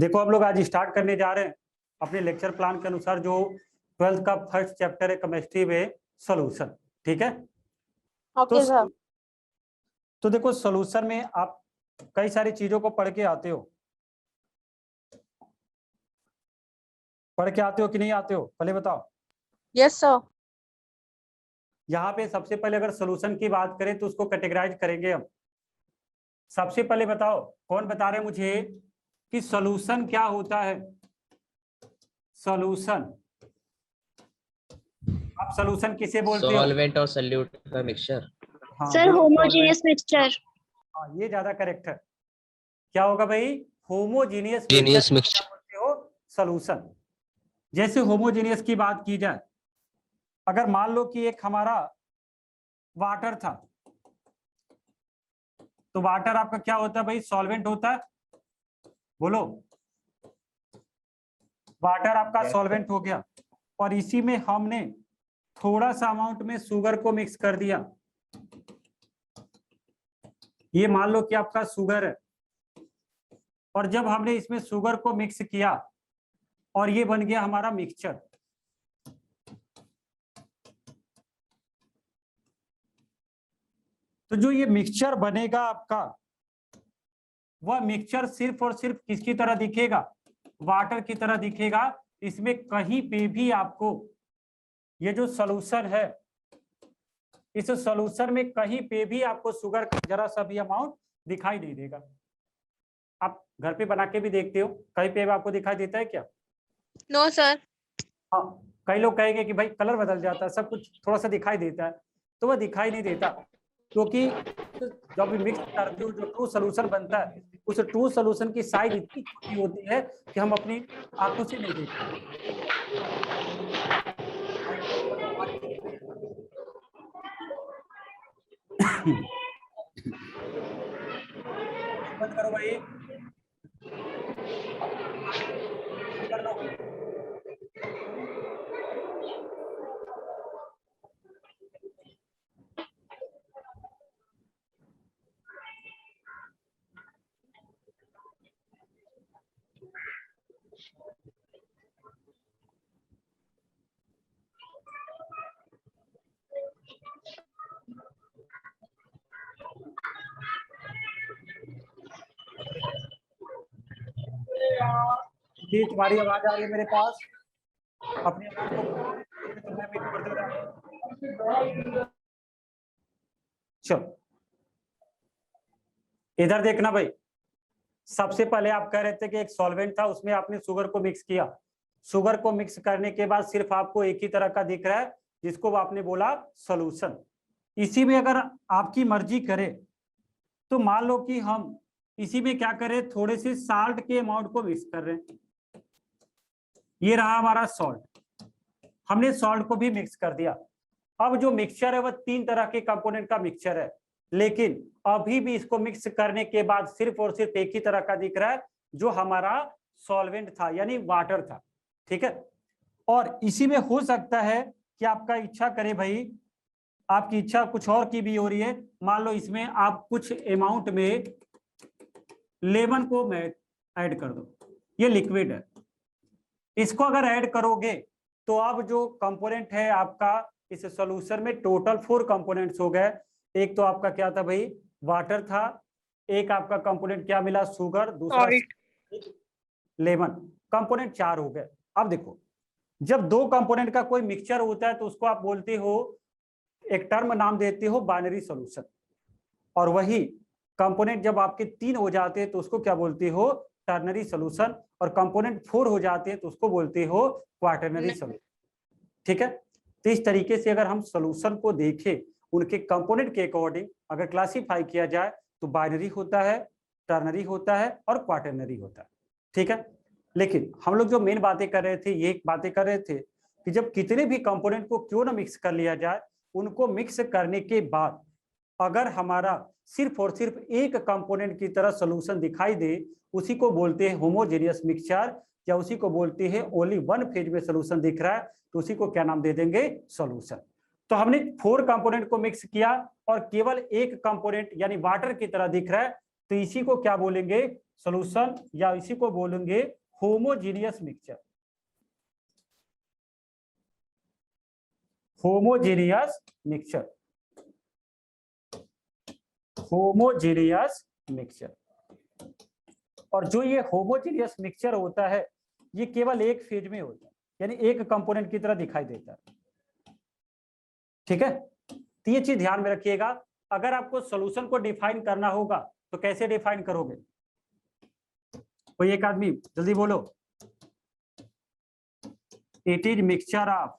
देखो हम लोग आज स्टार्ट करने जा रहे हैं अपने लेक्चर प्लान के अनुसार जो 12th का फर्स्ट चैप्टर है केमिस्ट्री में सॉल्यूशन। ठीक है, ओके सर। तो देखो सॉल्यूशन में आप कई सारी चीजों को पढ़ के आते हो कि नहीं आते हो, पहले बताओ। Yes sir. यहाँ पे सबसे पहले अगर सॉल्यूशन की बात करें तो उसको कैटेगराइज करेंगे हम। सबसे पहले बताओ, कौन बता रहे मुझे कि सॉल्यूशन क्या होता है? सॉल्यूशन, आप सॉल्यूशन किसे बोलते हो? सॉल्वेंट और सॉल्यूट का मिक्सचर। हाँ, सर होमोजेनियस मिक्सचर। हाँ, ये ज्यादा करेक्ट है। क्या होगा भाई? होमोजीनियस मिक्सचर बोलते हो सॉल्यूशन। जैसे होमोजीनियस की बात की जाए, अगर मान लो कि एक हमारा वाटर था, तो वाटर आपका क्या होता है भाई? सॉल्वेंट होता है। बोलो, वाटर आपका सॉल्वेंट हो गया और इसी में हमने थोड़ा सा अमाउंट में शुगर को मिक्स कर दिया। ये मान लो कि आपका शुगर है और जब हमने इसमें शुगर को मिक्स किया और ये बन गया हमारा मिक्सचर। तो जो ये मिक्सचर बनेगा आपका, वह मिक्सचर सिर्फ और सिर्फ किसकी तरह दिखेगा? वाटर की तरह दिखेगा। इसमें कहीं पे भी आपको ये जो सॉल्यूशन है, इस सॉल्यूशन में कहीं पे भी आपको शुगर का जरा सा भी अमाउंट दिखाई नहीं देगा। आप घर पे बना के भी देखते हो, कहीं पे भी आपको दिखाई देता है क्या? No sir. हाँ, कई लोग कहेंगे कि भाई कलर बदल जाता है, सब कुछ थोड़ा सा दिखाई देता है, तो वह दिखाई नहीं देता क्योंकि जब भी मिक्स करते हो जो ट्रू सॉल्यूशन बनता है, उस ट्रू सॉल्यूशन की साइज इतनी छोटी होती है कि हम अपनी आंखों से नहीं देखते। बंद करो भाई, कर दो। जी, तुम्हारी आवाज आ रही है मेरे पास, अपनी आवाज को मैं म्यूट कर दे रहा हूं। चलो इधर देखना भाई, सबसे पहले आप कह रहे थे कि एक सॉल्वेंट था, उसमें आपने शुगर को मिक्स किया। शुगर को मिक्स करने के बाद सिर्फ आपको एक ही तरह का दिख रहा है, जिसको आपने बोला सॉल्यूशन। इसी में अगर आपकी मर्जी करे तो मान लो कि हम इसी में क्या करें, थोड़े से साल्ट के अमाउंट को मिक्स कर रहे हैं। ये रहा हमारा सॉल्ट, हमने सॉल्ट को भी मिक्स कर दिया। अब जो मिक्सचर है वह 3 तरह के कंपोनेंट का मिक्सचर है, लेकिन अभी भी इसको मिक्स करने के बाद सिर्फ और सिर्फ एक ही तरह का दिख रहा है, जो हमारा सॉल्वेंट था यानी वाटर था। ठीक है, और इसी में हो सकता है कि आपका इच्छा करे भाई, आपकी इच्छा कुछ और की भी हो रही है। मान लो इसमें आप कुछ अमाउंट में लेमन को ऐड कर दो, ये लिक्विड है, इसको अगर ऐड करोगे तो अब जो कंपोनेंट है आपका इस सॉल्यूशन में टोटल 4 कंपोनेंट्स हो गए। एक तो आपका क्या था भाई? वाटर था। एक आपका कंपोनेंट क्या मिला? शुगर। दूसरा लेमन। कंपोनेंट 4 हो गए। अब देखो, जब 2 कंपोनेंट का कोई मिक्सचर होता है तो उसको आप बोलते हो, एक टर्म नाम देते हो बाइनरी सॉल्यूशन, और वही कंपोनेंट जब आपके 3 हो जाते हैं तो उसको क्या बोलते हो? Ternary solution. और कंपोनेंट 4 हो जाते हैं तो उसको बोलते हो क्वाटरनरी सॉल्यूशन। ठीक है, तो इस तरीके से अगर हम सॉल्यूशन को देखें, उनके कंपोनेंट के अकॉर्डिंग अगर क्लासिफाई किया जाए तो बाइनरी होता है, टर्नरी होता है और क्वाटरनरी होता है। ठीक है, लेकिन हम लोग जो मेन बातें कर रहे थे, ये बातें कर रहे थे कि जब कितने भी कंपोनेंट को क्यों ना मिक्स कर लिया जाए, उनको मिक्स करने के बाद अगर हमारा सिर्फ और सिर्फ एक कंपोनेंट की तरह सॉल्यूशन दिखाई दे, उसी को बोलते हैं होमोजेनियस मिक्सचर, या उसी को बोलते हैं ओनली वन फेज में सॉल्यूशन दिख रहा है, तो उसी को क्या नाम दे देंगे? सॉल्यूशन। तो हमने 4 कंपोनेंट को मिक्स किया और केवल एक कंपोनेंट यानी वाटर की तरह दिख रहा है, तो इसी को क्या बोलेंगे, सॉल्यूशन, या इसी को बोलेंगे homogeneous mixture. Homogeneous mixture, homogeneous mixture. और जो ये होमोजीनियस मिक्सचर होता है ये केवल एक फेज में होता है, यानी एक कंपोनेंट की तरह दिखाई देता है। ठीक है, तो ये चीज ध्यान में रखिएगा। अगर आपको सॉल्यूशन को डिफाइन करना होगा तो कैसे डिफाइन करोगे? कोई एक आदमी जल्दी बोलो। It is mixture of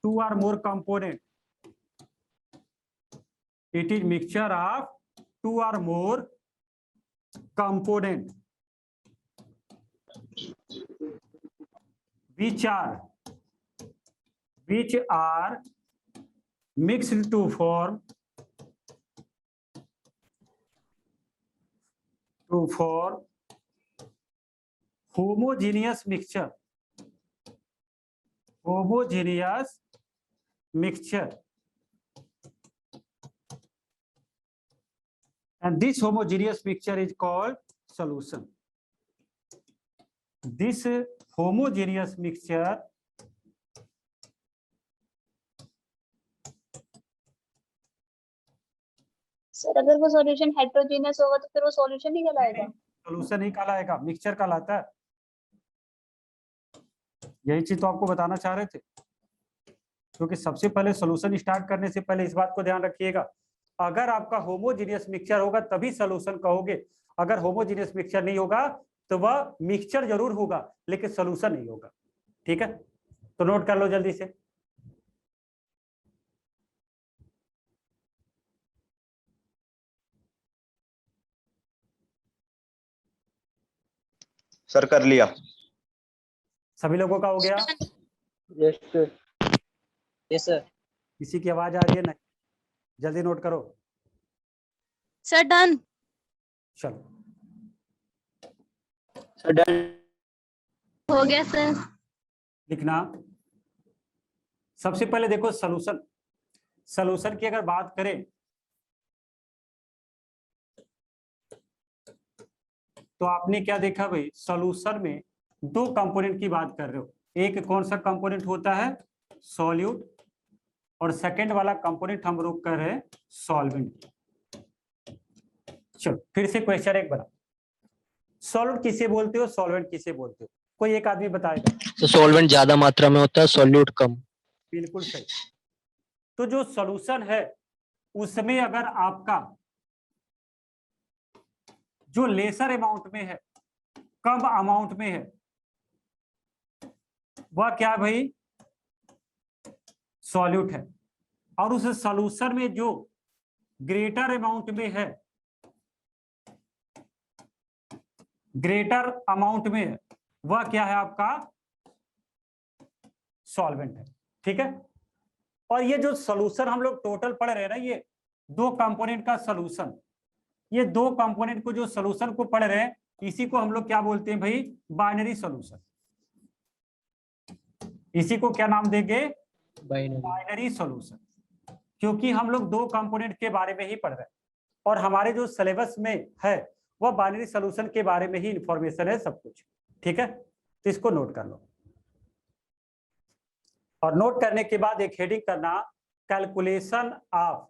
two और more component. It is mixture of two और more component which are mixed to form homogeneous mixture, and this homogeneous mixture is called solution. This homogeneous mixture sir अगर वो solution heterogeneous होगा तो फिर वो solution ही कहलाएगा? Solution ही कहलाएगा, mixture कहलाता है। यही चीज तो आपको बताना चाह रहे थे, क्योंकि सबसे पहले सॉल्यूशन स्टार्ट करने से पहले इस बात को ध्यान रखिएगा, अगर आपका होमोजीनियस मिक्सचर होगा तभी सॉल्यूशन कहोगे। अगर होमोजीनियस मिक्सचर नहीं होगा तो वह मिक्सचर जरूर होगा लेकिन सॉल्यूशन नहीं होगा। ठीक है, तो नोट कर लो जल्दी से। सर कर लिया। सभी लोगों का हो गया? Yes sir. Yes sir. किसी की आवाज आ रही है? नहीं, जल्दी नोट करो। Sir done. चलो सर डन हो गया सर। लिखना। सबसे पहले देखो सॉल्यूशन, सॉल्यूशन की अगर बात करें तो आपने क्या देखा भाई, सॉल्यूशन में दो कंपोनेंट की बात कर रहे हो। एक कौन सा कंपोनेंट होता है, सॉल्यूट, और सेकंड वाला कंपोनेंट हम लोग कर रहे हैं सॉल्वेंट। चलो फिर से क्वेश्चन एक बना, सॉल्यूट किसे बोलते हो, सॉल्वेंट किसे बोलते हो? कोई एक आदमी बताएगा। तो सॉल्वेंट ज्यादा मात्रा में होता है, सॉल्यूट कम। बिल्कुल सही। तो जो सॉल्यूशन है उसमें अगर आपका जो लेसर अमाउंट में है, कम अमाउंट में है, वह क्या भाई, सॉल्यूट है। और उस सॉल्यूशन में जो ग्रेटर अमाउंट में है, ग्रेटर अमाउंट में है, वह क्या है आपका, सॉल्वेंट है। ठीक है, और ये जो सॉल्यूशन हम लोग टोटल पढ़ रहे हैं ना, ये दो कंपोनेंट का सॉल्यूशन, ये दो कंपोनेंट को जो सॉल्यूशन को पढ़ रहे हैं इसी को हम लोग क्या बोलते हैं भाई, बाइनरी सॉल्यूशन। इसी को क्या नाम देंगे, बाइनरी सॉल्यूशन, क्योंकि हम लोग दो कंपोनेंट के बारे में ही पढ़ रहे हैं और हमारे जो सिलेबस में है वह बाइनरी सॉल्यूशन के बारे में ही इंफॉर्मेशन है सब कुछ। ठीक है, तो इसको नोट कर लो। और नोट करने के बाद एक हेडिंग करना, calculation of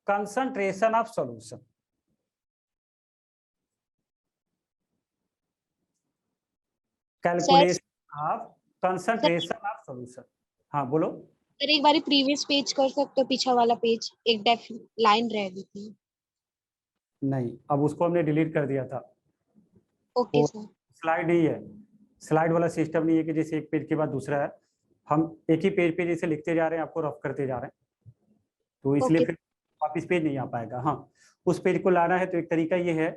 concentration of solution. Calculation of concentration of solution. हाँ बोलो। सर एक बारी प्रीवियस पेज कर सकते हो, पीछा वाला पेज, एक डेफ लाइन रह गई थी। नहीं, अब उसको हमने डिलीट कर दिया था। Okay sir. स्लाइड नहीं है, स्लाइड वाला सिस्टम नहीं है कि जैसे एक पेज के बाद दूसरा है, हम एक ही पेज पे जैसे लिखते जा रहे हैं, आपको रफ करते जा रहे हैं, तो इसलिए फिर वापिस पेज नहीं आ पाएगा। हाँ, उस पेज को लाना है तो एक तरीका ये है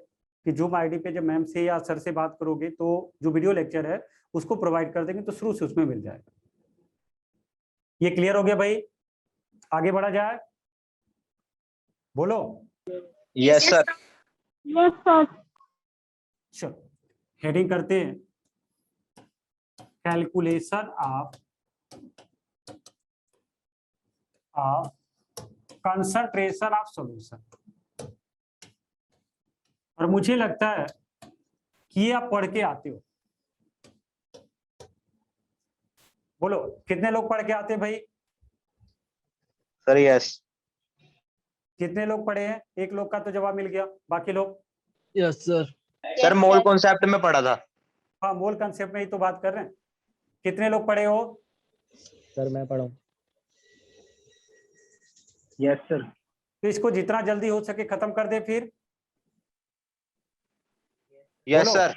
कि जूम आईडी पे जब मैम से या सर से बात करोगे तो जो वीडियो लेक्चर है उसको प्रोवाइड कर देंगे, तो शुरू से उसमें मिल जाएगा। ये क्लियर हो गया भाई? आगे बढ़ा जाए, बोलो। Yes sir. Yes sir. चलो हेडिंग करते हैं, calculation of concentration of solution. और मुझे लगता है कि ये आप पढ़ के आते हो। बोलो कितने लोग पढ़ के आते हैं भाई? Sir yes. कितने लोग पढ़े हैं? एक लोग का तो जवाब मिल गया, बाकी लोग? Yes sir. सर Yes, मोल sir. कॉन्सेप्ट में पढ़ा था। हाँ, मोल कंसेप्ट में ही तो बात कर रहे हैं। कितने लोग पढ़े हो? सर मैं पढ़ा हूँ। Yes sir. तो इसको जितना जल्दी हो सके खत्म कर दे फिर। यस बोलो। सर।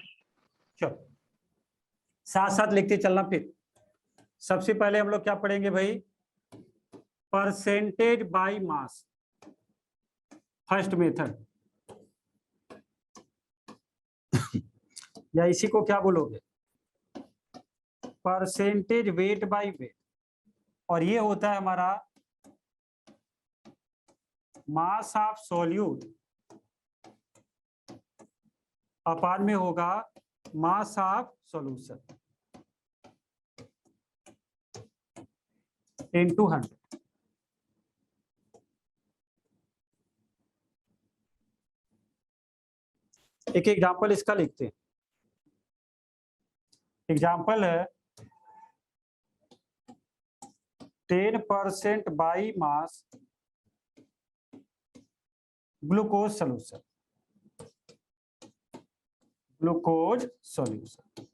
चलो साथ साथ लिखते चलना। फिर सबसे पहले हम लोग क्या पढ़ेंगे भाई? Percentage by mass, first method, या इसी को क्या बोलोगे? Percentage weight by weight. और ये होता है हमारा मास ऑफ सॉल्यूट अपान में होगा मास ऑफ सॉल्यूशन इनटू 100। एक एग्जांपल इसका लिखते हैं। एग्जांपल है 10% by mass glucose solution. Glucose solution.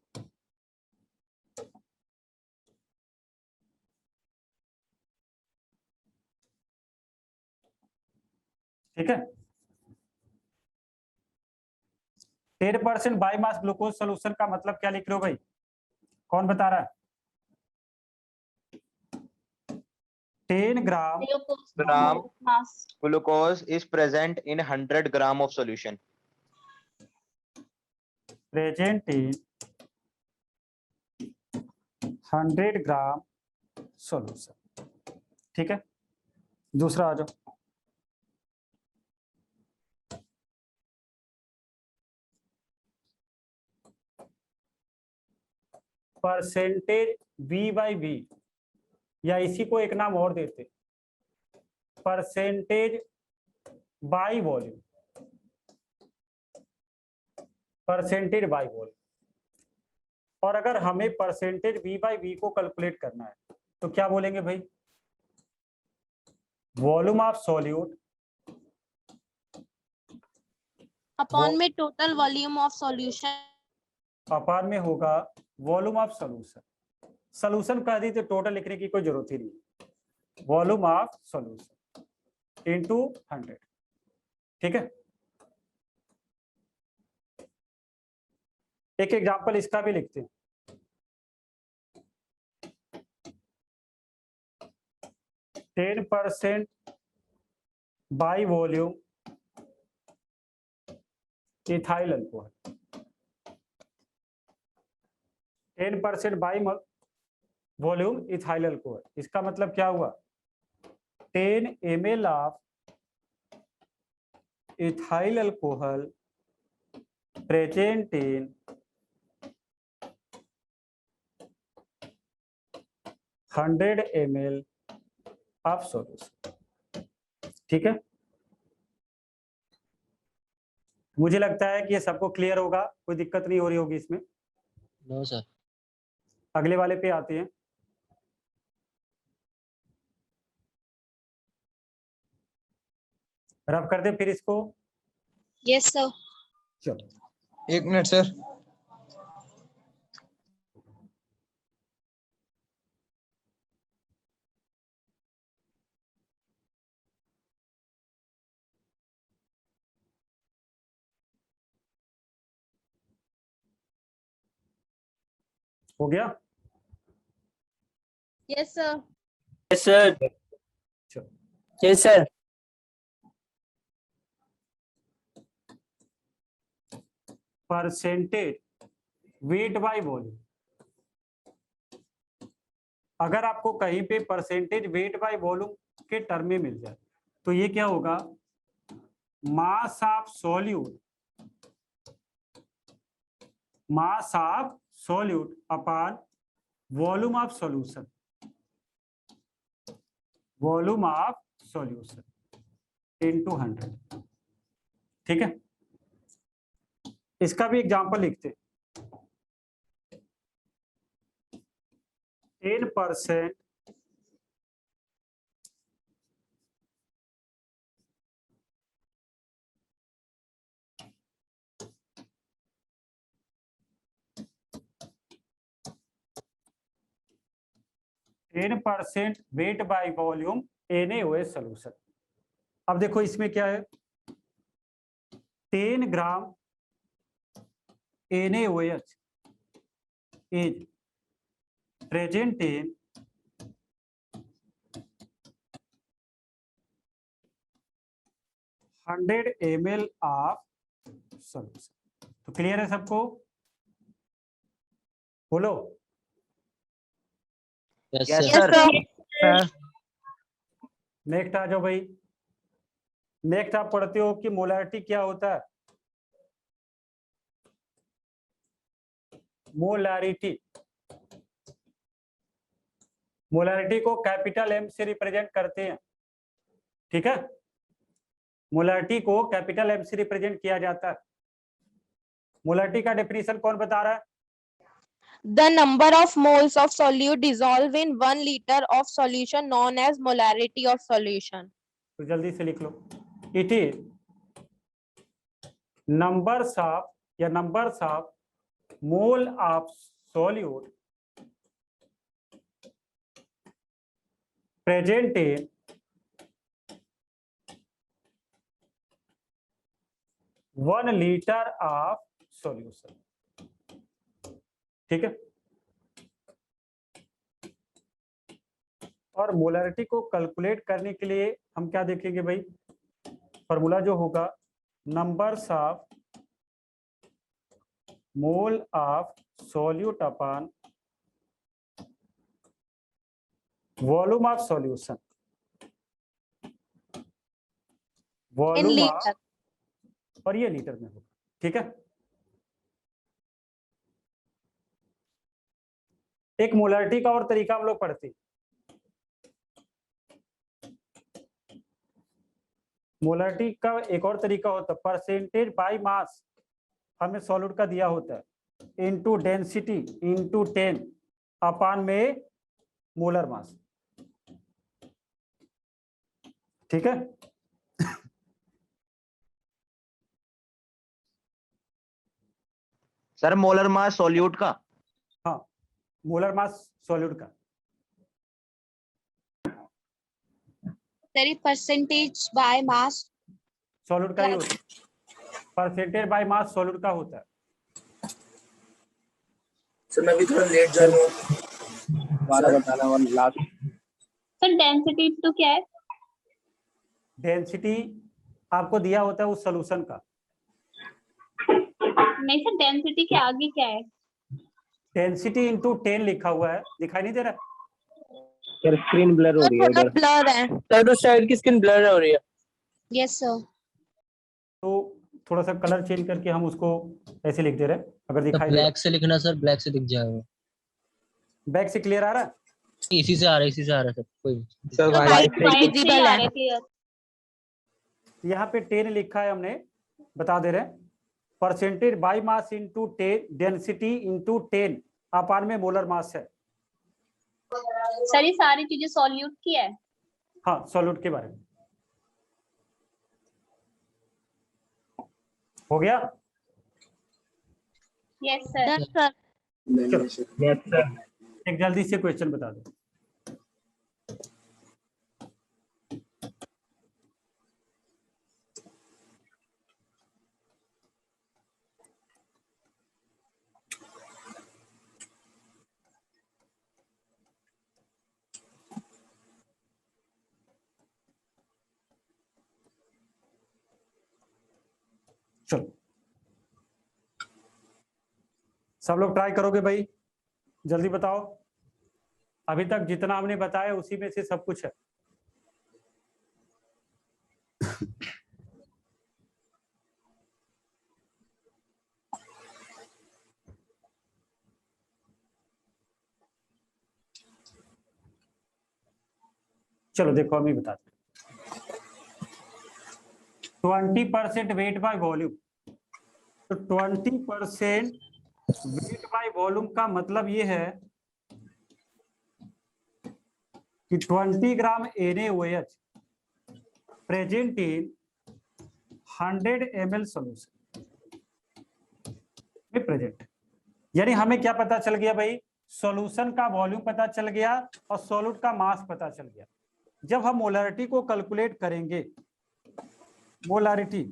ठीक है, 10% बाई मास ग्लूकोज सॉल्यूशन का मतलब क्या लिख रहे हो भाई? कौन बता रहा है? 10 ग्राम ग्राम Mass. Glucose is present in 100 gram of solution. Present in 100 gram solution. ठीक है, दूसरा आ जाओ। परसेंटेज V बाई V, या इसी को एक नाम और देते, percentage by volume. Percentage by volume. और अगर हमें परसेंटेज V बाई V को कैलकुलेट करना है तो क्या बोलेंगे भाई? वॉल्यूम ऑफ सॉल्यूट Upon में total volume of solution. अपार में होगा वॉल्यूम ऑफ सॉल्यूशन। सॉल्यूशन कह दी तो टोटल लिखने की कोई जरूरत ही नहीं। Volume of solution into 100। ठीक है, एक एग्जांपल इसका भी लिखते हैं। Ten percent by volume ethyl alcohol. 10% by volume ethyl alcohol. इसका मतलब क्या हुआ? 10 ml of ethyl alcohol present in 100 ml of solution. ठीक है, मुझे लगता है कि ये सबको क्लियर होगा, कोई दिक्कत नहीं हो रही होगी इसमें। No sir. अगले वाले पे आते हैं। रब कर दे फिर इसको। Yes, sir. चलो एक मिनट सर। हो गया? Yes, sir. Yes sir. चलो yes sir. Percentage weight by volume. अगर आपको कहीं पे परसेंटेज वेट बाय वॉल्यूम के टर्म में मिल जाए तो ये क्या होगा? Mass of solute, mass of solute upon volume of solution. Volume of solution into 100। ठीक है, इसका भी एग्जाम्पल लिखते 10% weight by volume NaOH solution. अब देखो इसमें क्या है, 10 gram NaOH is present in 100 ml of solution. तो क्लियर है सबको? बोलो। Yes Yes, sir. sir. Next आ जाओ भाई। नेक्स्ट आप पढ़ते हो कि मोलैरिटी क्या होता है। मोलैरिटी, मोलैरिटी को कैपिटल M से रिप्रेजेंट करते हैं, ठीक है। मोलैरिटी को कैपिटल M से रिप्रेजेंट किया जाता है। मोलैरिटी का डेफिनेशन कौन बता रहा है? The number of moles of solute dissolved in 1 liter of solution known as molarity of solution. तो जल्दी से लिख लो। It is numbers of mole of solute present in 1 litre of solution, ठीक है। और मोलैरिटी को कैलकुलेट करने के लिए हम क्या देखेंगे भाई, फॉर्मूला जो होगा numbers of mole of solute upon volume of solution, In volume of, liter. और ये लीटर में होगा, ठीक है। एक मोलैरिटी का और तरीका हम लोग पढ़ते, मोलैरिटी का एक और तरीका होता है परसेंटेज बाय मास, हमें सॉल्यूट का दिया होता है इनटू डेंसिटी इनटू 10 अपान में मोलर मास, ठीक है। सर मोलर मास सॉल्यूट का। हाँ, मोलर मास सॉल्यूट का। तेरी परसेंटेज बाय मास सॉल्यूट का ही होता है, परसेंटेज बाय मास सॉल्यूट का होता है। सर मैं भी थोड़ा लेट जा रहा हूँ। दोबारा बताना वन लास्ट। सर डेंसिटी तो क्या है? डेंसिटी आपको दिया होता है उस सॉल्यूशन का। नहीं सर, डेंसिटी के आगे क्या है? डेंसिटी इंटू 10 लिखा हुआ है, दिखाई नहीं दे रहा? सर स्क्रीन ब्लर हो सर रही है थोड़ा इधर। ब्लर है। सर उस साइड की स्क्रीन ब्लर हो रही है। Yes sir. तो थोड़ा सा कलर चेंज करके हम उसको ऐसे लिख दे रहे हैं, अगर दिखाई दे। ब्लैक से लिखना सर, ब्लैक से दिख जाएगा। बैक से क्लियर आ रहा है? इसी से आ रहा है, इसी से आ रहा है सर। कोई सर तो वाइट वाइट से वाइट से ही visible आ है। रहे थे। यहाँ पे 10 लिखा है, हमने बता दे रहे हैं percentage by mass into 10 density into 10 अपान में मोलर मास है। सर ये सारी चीजें सॉल्यूट की है। हाँ, सॉल्यूट के बारे में हो गया। Yes sir. Yes, sir. चलो यस सर। एक जल्दी से क्वेश्चन बता दो। चलो सब लोग ट्राई करोगे भाई? जल्दी बताओ। अभी तक जितना हमने बताया उसी में से सब कुछ है। चलो देखो हम ही बताते हैं। 20% वेट बाय वॉल्यूम, तो 20% वेट बाय वॉल्यूम का मतलब ये है कि 20 ग्राम NaOH present in 100 ml solution में प्रेजेंट। यानी हमें क्या पता चल गया भाई, सॉल्यूशन का वॉल्यूम पता चल गया और सॉल्यूट का मास पता चल गया। जब हम मोलरिटी को कैलकुलेट करेंगे, मोलरिटी,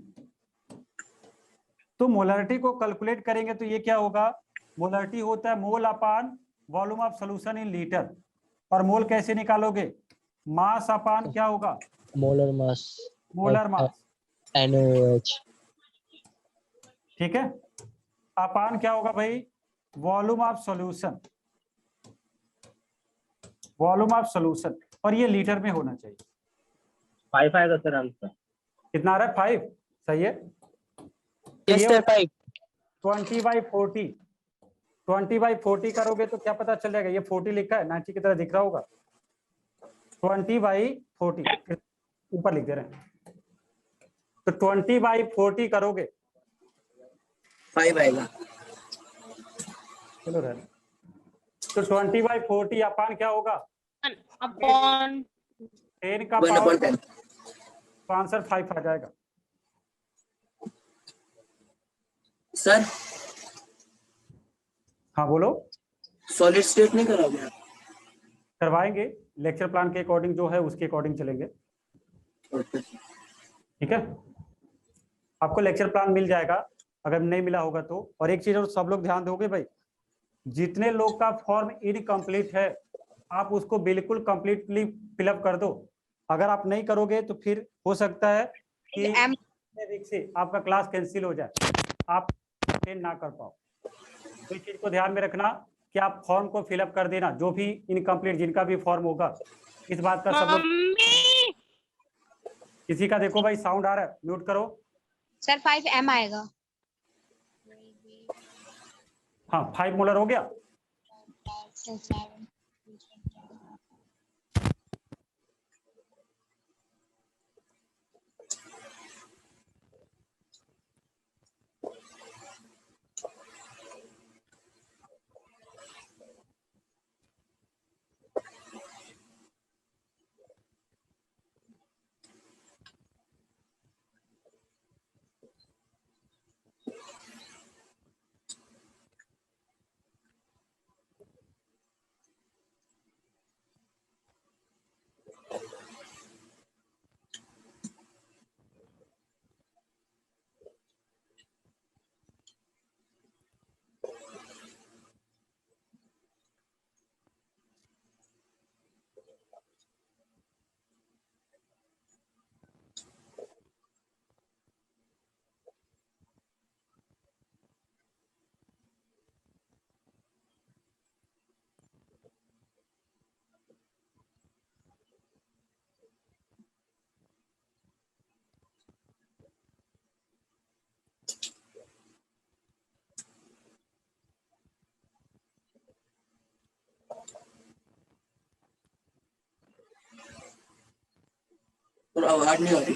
तो मोलरिटी को कैलकुलेट करेंगे तो ये क्या होगा, मोलरिटी होता है mole upon volume of solution in litre, और मोल कैसे निकालोगे, मास अपान क्या होगा, molar mass molar mass, NaOH। ठीक है, अपान क्या होगा भाई, volume of solution, volume of solution, और ये लीटर में होना चाहिए। 5 आएगा सर आंसर। कितना आ रहा है, 5, सही है। Yes sir 5। 20/40, 20/40 करोगे तो क्या पता चल जाएगा, ये 40 लिखा है 90 की तरह दिख रहा होगा, 20/40 ऊपर लिख दे रहे हैं, तो 20/40 करोगे 5 आएगा। चलो रहे, तो 20/40 अपान क्या होगा, अपॉन 10 का 1 पावर, upon 10। तो आंसर 5 आ जाएगा। सर हाँ बोलो, सॉलिड स्टेट नहीं कराओगे आप? करवाएंगे, लेक्चर प्लान के अकॉर्डिंग जो है उसके अकॉर्डिंग चलेंगे, ओके। ठीक है। आपको लेक्चर प्लान मिल जाएगा अगर नहीं मिला होगा तो। और एक चीज और सब लोग ध्यान दोगे भाई, जितने लोग का फॉर्म इनकम्प्लीट है आप उसको बिल्कुल कंप्लीटली फिलअप कर दो। अगर आप नहीं करोगे तो फिर हो सकता है कि वीक से आपका क्लास कैंसिल हो जाए, आप अटेंड ना कर पाओ। तो इस चीज को ध्यान में रखना कि आप फॉर्म को फिलअप कर देना, जो भी इनकम्प्लीट जिनका भी फॉर्म होगा, इस बात का सब लोग। किसी का देखो भाई साउंड आ रहा है, म्यूट करो। सर 5m आएगा। हाँ 5 मोलर हो गया। और आवाज नहीं आ रही।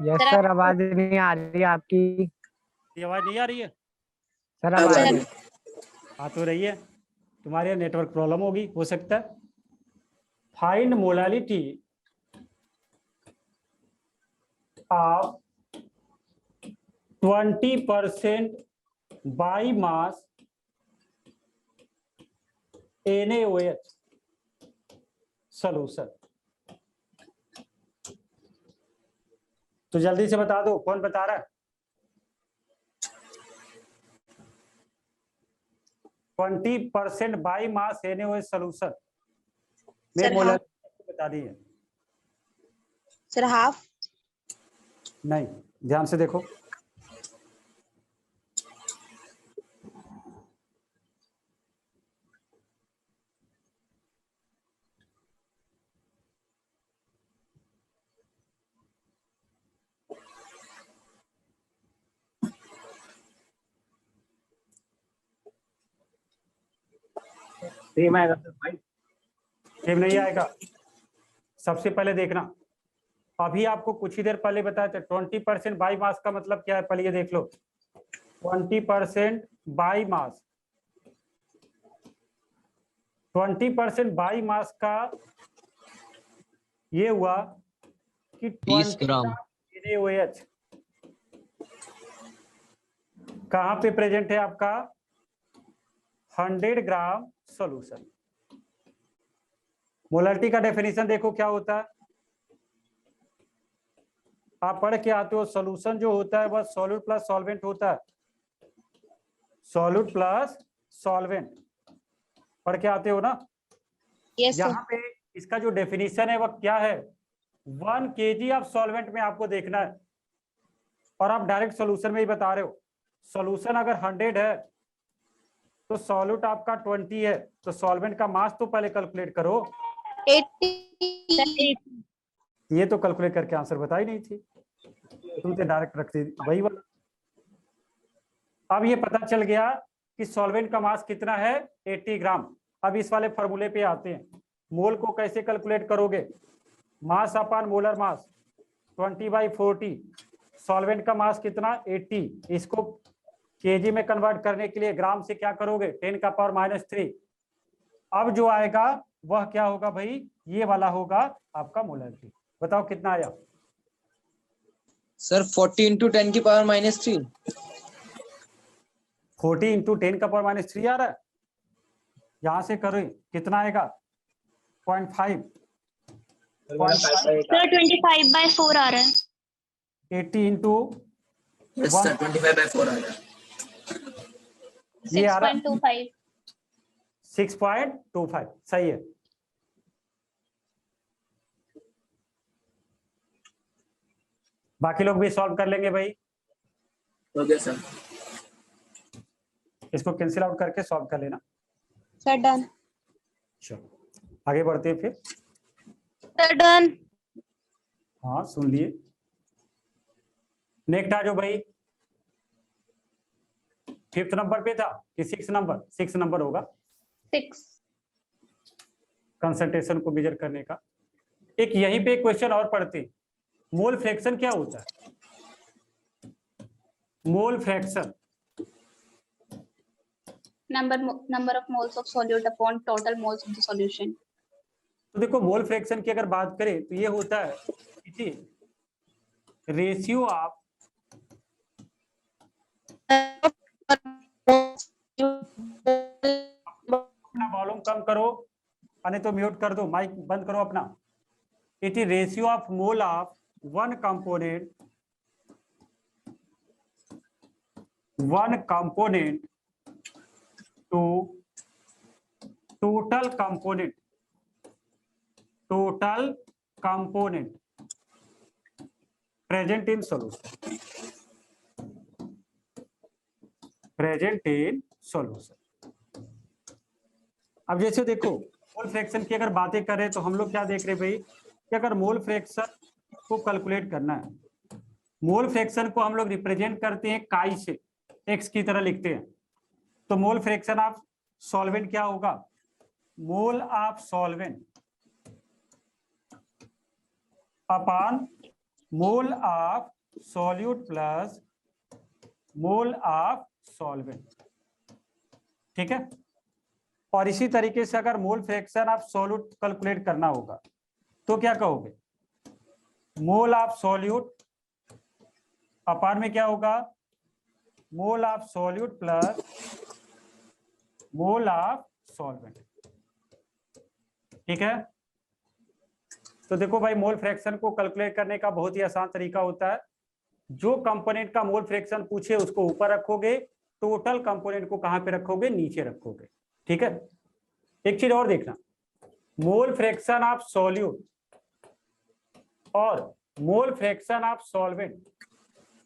यस सर, सर, आवाज नहीं आ रही है आपकी। ये आवाज नहीं आ रही है? सर अब आ आवाज रही है। आ तो रही है, तुम्हारे नेटवर्क प्रॉब्लम होगी, हो सकता है। Find molality of 20% by mass NaOH solution. तो जल्दी से बता दो, कौन बता रहा है? 20% बाई मास NaOH सॉल्यूशन में सर, मोलालिटी बता दी है। Sir half. नहीं, ध्यान से देखो, सेम आएगा सर 5। सेम नहीं आएगा। सबसे पहले देखना अभी आपको कुछ ही देर पहले बताया था 20% बाई मास का मतलब क्या है, पहले ये देख लो। 20% बाई मास, 20% बाई मास का ये हुआ कि 20 ग्राम। NaOH कहाँ पे प्रेजेंट है आपका, 100 ग्राम सॉल्यूशन। मोलरिटी का डेफिनेशन देखो क्या होता है, आप पढ़ के आते हो, सॉल्यूशन जो होता है वह सॉल्यूट प्लस सॉल्वेंट होता है, सॉल्यूट प्लस सॉल्वेंट, पढ़ के आते हो ना। Yes sir. यहाँ पे इसका जो डेफिनेशन है वह क्या है, 1 kg ऑफ सॉल्वेंट में आपको देखना है, और आप डायरेक्ट सॉल्यूशन में ही बता रहे हो। सॉल्यूशन अगर 100 है तो सॉल्यूट आपका 20 है, तो सॉल्वेंट का मास तो पहले कैलकुलेट करो। 80। ये तो कैलकुलेट करके आंसर बताई नहीं थी, तुम तो डायरेक्ट रखते वही वाला। अब ये पता चल गया कि सॉल्वेंट का मास कितना है, 80 ग्राम। अब इस वाले फॉर्मूले पे आते हैं, मोल को कैसे कैलकुलेट करोगे, मास अपान मोलर मास 20/40, सॉल्वेंट का मास कितना 80, इसको केजी में कन्वर्ट करने के लिए ग्राम से क्या करोगे, 10⁻³ अब जो आएगा वह क्या होगा भाई, ये वाला होगा आपका मोलरिटी। बताओ कितना आया सर 40 × 10⁻³ 40 × 10⁻³ आ रहा है, यहां से करो कितना आएगा 0.5, सर 25/4 आ रहा है। 80 इंटू यस सर 25/4 आ रहा है। ये आ रहा है 6.25। 6.25, सही है। बाकी लोग भी सॉल्व कर लेंगे भाई, हो गया सर। इसको कैंसिल आउट करके सॉल्व कर लेना। Sir done. चलो आगे बढ़ते हैं फिर। Sir done. हाँ सुन लिए। नेक्स्ट आ जाओ भाई, 5th नंबर पे था कि 6 नंबर, 6 नंबर होगा 6। कंसंट्रेशन को मेजर करने का। एक यहीं पे क्वेश्चन और पढ़ते, मोल फ्रैक्शन क्या होता है, mole fraction number of moles of solute upon total moles of the solution। तो देखो मोल फ्रैक्शन की अगर बात करें तो ये होता है कि रेशियो ऑफ, अपना वॉल्यूम कम करो, अने तो म्यूट कर दो, माइक बंद करो अपना। It is ratio of mole of one component to total component present in solution, अब जैसे देखो मोल फ्रैक्शन की अगर बातें करें तो हम लोग क्या देख रहे हैं भाई, कि अगर मोल फ्रैक्शन को कैलकुलेट करना है, मोल फ्रैक्शन को हम लोग रिप्रेजेंट करते हैं काई से, एक्स की तरह लिखते हैं। तो मोल फ्रैक्शन ऑफ सॉल्वेंट क्या होगा, mole of solvent upon mole of solute plus mole of solvent, ठीक है। और इसी तरीके से अगर मोल फ्रैक्शन ऑफ सॉल्यूट कैलकुलेट करना होगा तो क्या कहोगे, मोल ऑफ सॉल्यूट अपॉन में क्या होगा, मोल of solute plus mole of solvent, ठीक है। तो देखो भाई मोल फ्रैक्शन को कैलकुलेट करने का बहुत ही आसान तरीका होता है, जो कंपोनेंट का मोल फ्रैक्शन पूछे उसको ऊपर रखोगे, टोटल कंपोनेंट को कहां पे रखोगे, नीचे रखोगे, ठीक है। एक चीज और देखना, मोल फ्रैक्शन ऑफ सॉल्यूट और मोल फ्रैक्शन ऑफ सॉल्वेंट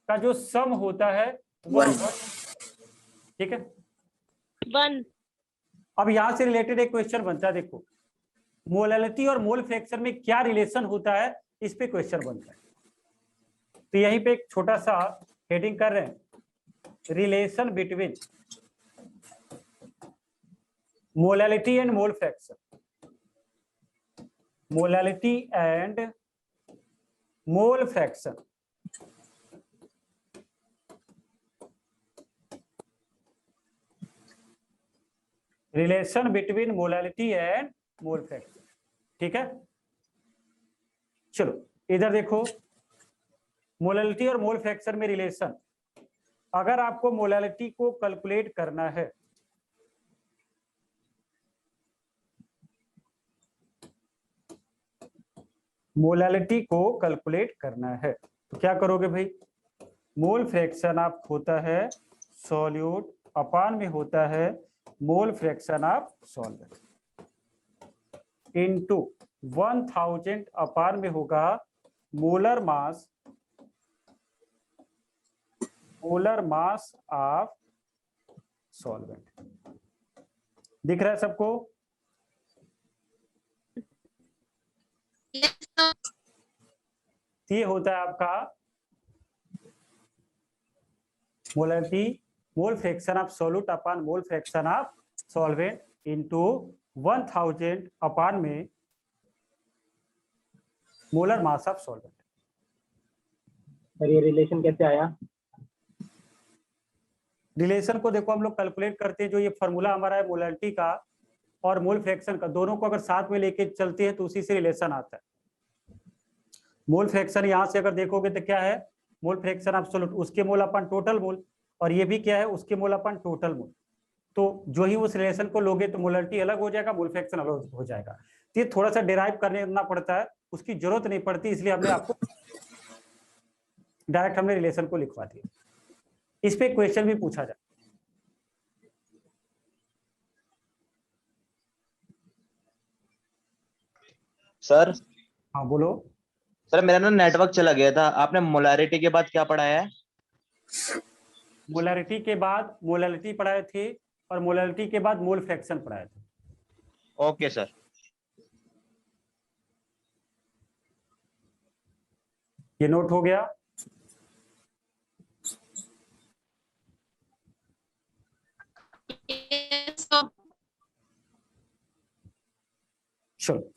का जो सम होता है वो 1, ठीक है। 1। अब यहां से रिलेटेड एक क्वेश्चन बनता है, देखो मोलैलिटी और मोल फ्रैक्शन में क्या रिलेशन होता है, इस पे क्वेश्चन बनता है। तो यहीं पे एक छोटा सा हेडिंग कर रहे हैं, relation between molality and mole fraction, molality and mole fraction, relation between molality and mole fraction. ठीक है, चलो इधर देखो, मोलैलिटी और मोल फ्रैक्शन में रिलेशन। अगर आपको मोलैलिटी को कैलकुलेट करना है, मोलैलिटी को कैलकुलेट करना है तो क्या करोगे भाई, मोल फ्रैक्शन आप होता है सॉल्यूट अपान में होता है मोल फ्रैक्शन ऑफ सॉल्वेंट इनटू 1000 अपान में होगा मोलर मास ऑफ सॉल्वेंट। दिख रहा है सबको? ये होता है आपका molality, mole fraction of solute upon mole fraction of solvent into 1000 अपान में molar mass of solvent. Sir ये रिलेशन कैसे आया? रिलेशन को देखो हम लोग कैलकुलेट करते हैं, जो ये फॉर्मूला हमारा है मोलैलिटी का और मोल फ्रैक्शन का, दोनों को अगर साथ में लेके चलते हैं तो उसी से रिलेशन आता है। मोल फ्रैक्शन यहां से अगर देखोगे तो क्या है, मोल फ्रैक्शन ऑफ सॉल्यूट उसके मोल अपन टोटल मोल, और ये भी क्या है उसके मोल अपन टोटल मोल। तो जो ही उस रिलेशन को लोगे तो मोलैलिटी अलग हो जाएगा, मोल फ्रैक्शन अलग हो जाएगा। तो ये थोड़ा सा डिराइव करना पड़ता है, उसकी जरूरत नहीं पड़ती, इसलिए हमने आपको डायरेक्ट हमने रिलेशन को लिखवा दिया। इस पे क्वेश्चन भी पूछा जाए। सर हाँ बोलो। सर मेरा ना नेटवर्क चला गया था, आपने मोलैरिटी के बाद क्या पढ़ाया है? मोलैलिटी के बाद मोलैलिटी पढ़ाए थे और मोलैलिटी के बाद मोल फ्रैक्शन पढ़ाए थे। Okay sir. ये नोट हो गया। चलो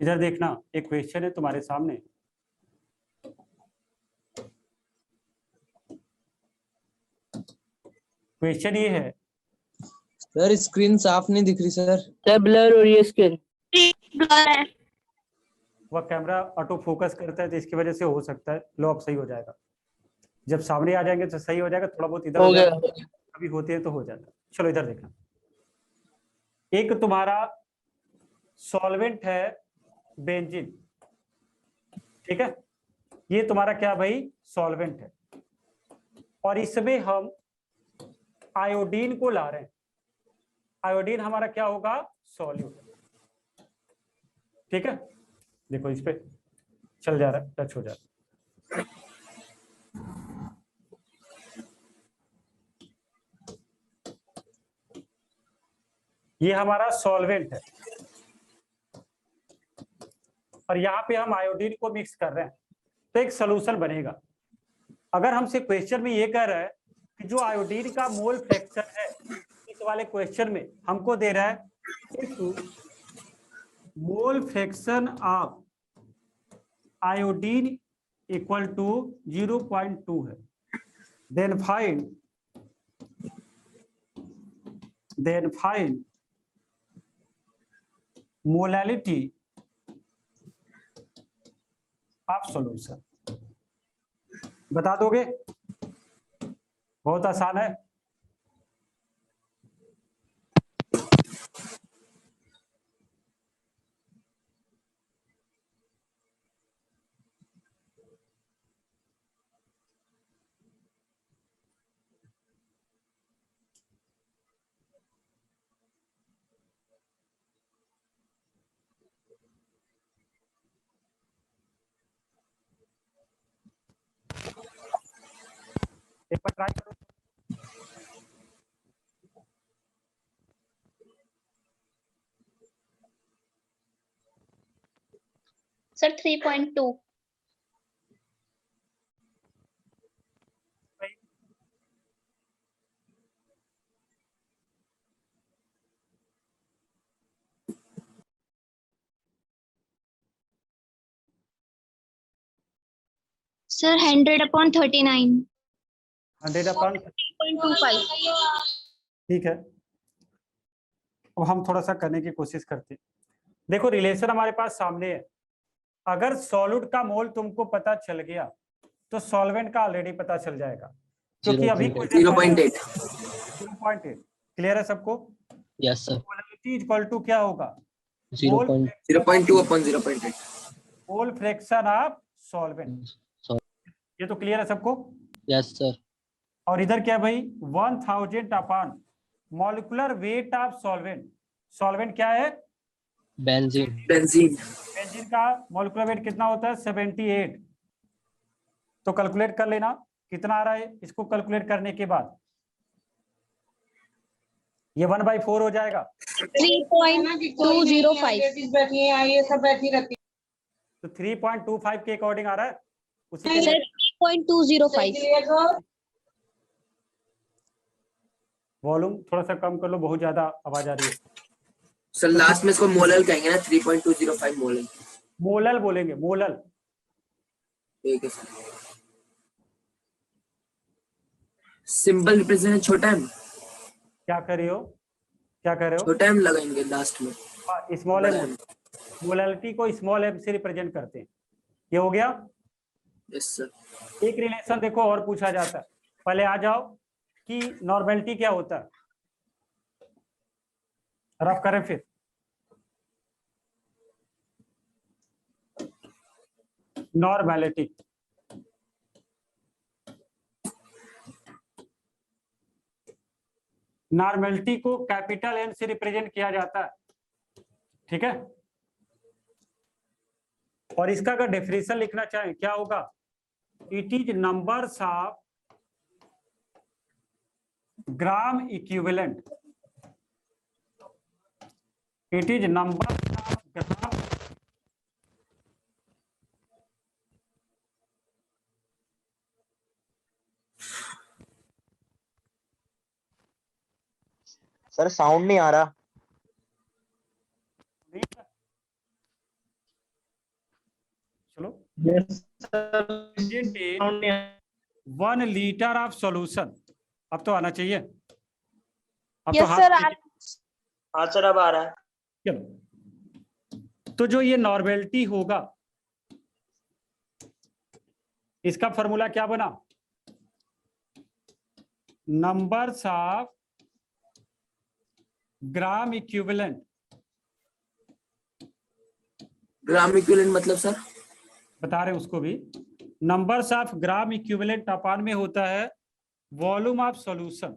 इधर देखना, एक क्वेश्चन है तुम्हारे सामने। क्वेश्चन ये है, सर स्क्रीन साफ नहीं दिख रही सर। सर ब्लर हो रही है स्क्रीन। वह कैमरा ऑटो फोकस करता है तो इसकी वजह से हो सकता है। लो अब सही हो जाएगा, जब सामने आ जाएंगे तो सही हो जाएगा, थोड़ा बहुत इधर हो हो गया। जाएगा, कभी होते हैं तो हो जाता है। चलो इधर देखना, एक तुम्हारा सॉल्वेंट है बेंजीन, ठीक है, ये तुम्हारा क्या भाई सॉल्वेंट है, और इसमें हम आयोडीन को ला रहे हैं। आयोडीन हमारा क्या होगा सॉल्यूट, ठीक है। देखो इस पे चल जा रहा है, टच हो जा रहा है। ये हमारा सॉल्वेंट है और यहाँ पे हम आयोडीन को मिक्स कर रहे हैं तो एक सोल्यूशन बनेगा। अगर हमसे क्वेश्चन में ये कह रहा है कि जो आयोडीन का मोल फ्रैक्शन है, इस वाले क्वेश्चन में हमको दे रहा है if mole fraction of iodine equal to 0.2 है, then find molality of solution. बता दोगे? बहुत आसान है। एक बार ट्राई करो। Sir, 3.2. Sir, 100/39. 100/, 3.25. ठीक है। अब हम थोड़ा सा करने की कोशिश करते हैं। देखो रिलेशन हमारे पास सामने है। अगर सॉलिड का मोल तुमको पता चल गया तो सॉल्वेंट का ऑलरेडी पता चल जाएगा, क्योंकि अभी 0.8. 0.8 क्लियर है सबको। Yes sir. Molality equal to क्या होगा? 0.2 upon 0.8. Mole fraction of solvent. ये तो क्लियर है सबको। Yes sir. और इधर क्या भाई 1000 upon molecular weight of solvent. Solvent क्या है? बेंजीन। Benzene. बेंजीन का मॉलिक्यूलर वेट कितना होता है? 78। तो कैलकुलेट कर लेना कितना आ रहा है। इसको कैलकुलेट करने के बाद ये 1/4 हो जाएगा। 3.205. तो 3.25 के अकॉर्डिंग आ रहा है उसी के Sir, लिए 3.205. वॉल्यूम थोड़ा सा कम कर लो, बहुत ज्यादा आवाज आ रही है। सर लास्ट में इसको मोलल कहेंगे ना, 3.205 मोलल। मोलल बोलेंगे, मोलल। ठीक है सर। सिंपल रिप्रेजेंटेशन छोटा एम। क्या कर रहे हो, क्या कर रहे हो? छोटा एम लगाएंगे लास्ट में। Small M. मोलैलिटी को स्मॉल एम से रिप्रेजेंट करते हैं। ये हो गया। Yes sir. एक रिलेशन देखो और पूछा जाता है। पहले आ जाओ कि नॉर्मेलिटी क्या होता है, रफ करें फिर। नॉर्मेलिटी नॉर्मेलिटी को कैपिटल एन से रिप्रेजेंट किया जाता है, ठीक है। और इसका अगर डेफिनेशन लिखना चाहें क्या होगा? It is numbers of gram equivalent. It is number of gram sir sound नहीं आ रहा। चलो Yes, sir. 1 litre of solution. अब तो आना चाहिए। अब यस सर। हाँ सर अब आ रहा है। चलो तो जो ये नॉर्मेलिटी होगा इसका फॉर्मूला क्या बना? Numbers of gram equivalent. Gram equivalent मतलब सर? बता रहे उसको भी। नंबर्स ऑफ ग्राम इक्विवेलेंट अपान में होता है volume of solution.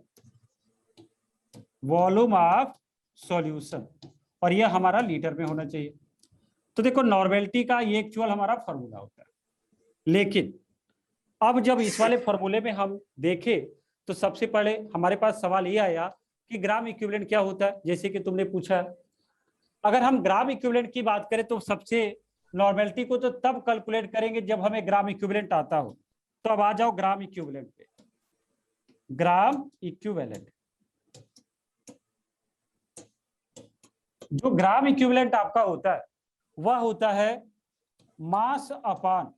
Volume of solution, और ये हमारा लीटर में होना चाहिए। तो देखो नॉर्मेलिटी का ये एक्चुअल हमारा फॉर्मूला होता है। लेकिन अब जब इस वाले फॉर्मूले में हम देखें तो सबसे पहले हमारे पास सवाल ये आया कि ग्राम इक्विवेलेंट क्या होता है, जैसे कि तुमने पूछा। अगर हम ग्राम इक्विवेलेंट की बात करें तो सबसे नॉर्मेलिटी को तो तब कैलकुलेट करेंगे जब हमें ग्राम इक्विवेलेंट आता हो। तो अब आ जाओ ग्राम इक्विवेलेंट पे। ग्राम इक्विवेलेंट, जो ग्राम इक्विवेलेंट आपका होता है वह होता है मास अपान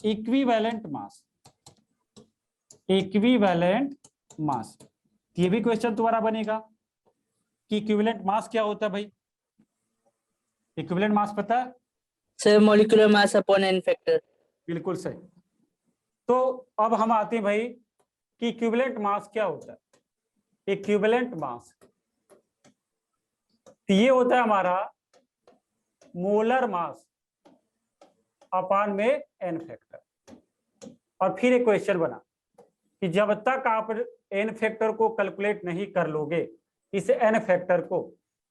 इक्विवेलेंट मास। इक्विवेलेंट मास, ये भी क्वेश्चन तुम्हारा बनेगा कि इक्विवेलेंट मास क्या होता है भाई। इक्विवेलेंट मास पता है? Sir molecular mass upon N factor. बिल्कुल सही। तो अब हम आते हैं भाई कि इक्विवेलेंट मास क्या होता है। इक्विवेलेंट मास ये होता है हमारा मोलर मास अपान में एन फैक्टर। और फिर एक क्वेश्चन बना कि जब तक आप एन फैक्टर को कैलकुलेट नहीं कर लोगे, इस एन फैक्टर को,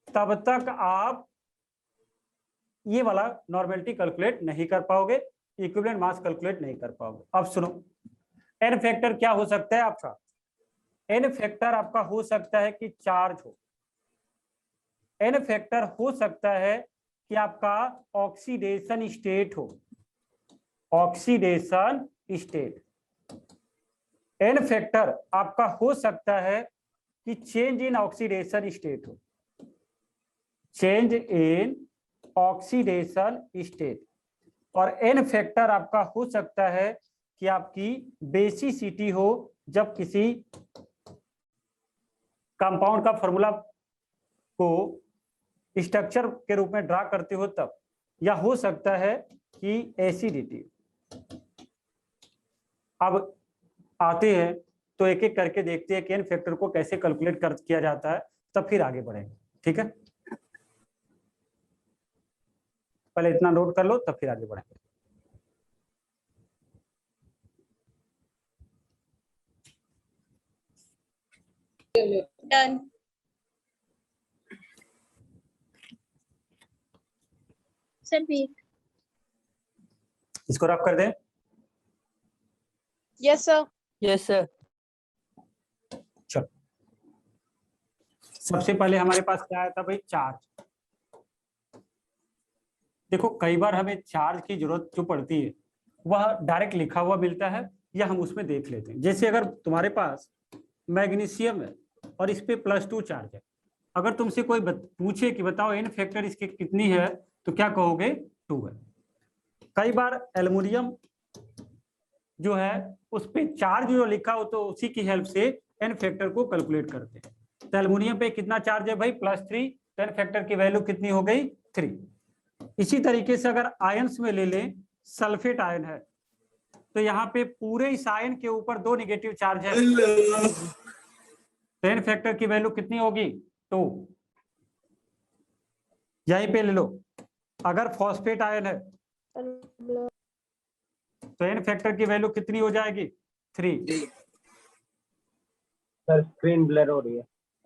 तब तक आप ये वाला नॉर्मेलिटी कैलकुलेट नहीं कर पाओगे। इक्विवेलेंट मास कैलकुलेट नहीं कर पाओगे। अब सुनो, एन फैक्टर क्या हो सकता है आपका? एन फैक्टर आपका हो सकता है कि चार्ज हो, एन फैक्टर हो सकता है कि आपका ऑक्सीडेशन स्टेट हो, ऑक्सीडेशन स्टेट। एन फैक्टर आपका हो सकता है कि चेंज इन ऑक्सीडेशन स्टेट हो, चेंज इन ऑक्सीडेशन स्टेट। और एन फैक्टर आपका हो सकता है कि आपकी बेसिसिटी हो, जब किसी कंपाउंड का फॉर्मूला को स्ट्रक्चर के रूप में ड्रा करते हो तब, या हो सकता है कि एसिडिटी। अब आते हैं तो एक एक करके देखते हैं कि एन फैक्टर को कैसे कैलकुलेट किया जाता है, तब फिर आगे बढ़ेंगे। ठीक है, पहले इतना नोट कर लो तब फिर आगे बढ़ेंगे। Done. Sir, wait. इसको रफ कर दें। Yes, sir. Yes, sir. चलो, सबसे पहले हमारे पास क्या आया था भाई? चार्ज। देखो कई बार हमें चार्ज की जरूरत जो पड़ती है वह डायरेक्ट लिखा हुआ मिलता है, या हम उसमें देख लेते हैं। जैसे अगर तुम्हारे पास मैग्नीशियम है और इस पे +2 चार्ज है, अगर तुमसे कोई पूछे कि बताओ एन फैक्टर इसकी कितनी है, तो क्या कहोगे? 2 है। कई बार एल्युमिनियम जो है उस पे चार्ज जो लिखा हो तो उसी की हेल्प से एन फैक्टर को कैलकुलेट करते हैं। तो एल्युमिनियम पे कितना चार्ज है भाई? +3। तो एन फैक्टर की वैल्यू कितनी हो गई? 3। इसी तरीके से अगर आयंस में ले लें, सल्फेट आयन है तो यहाँ पे पूरे इस आयन के ऊपर 2 नेगेटिव चार्ज है, तो एन फैक्टर की वैल्यू कितनी होगी? 2। यहीं पे ले लो, अगर फॉस्फेट आयन है तो एन फैक्टर की वैल्यू कितनी हो जाएगी? 3। सर स्क्रीन ब्लर हो रही है।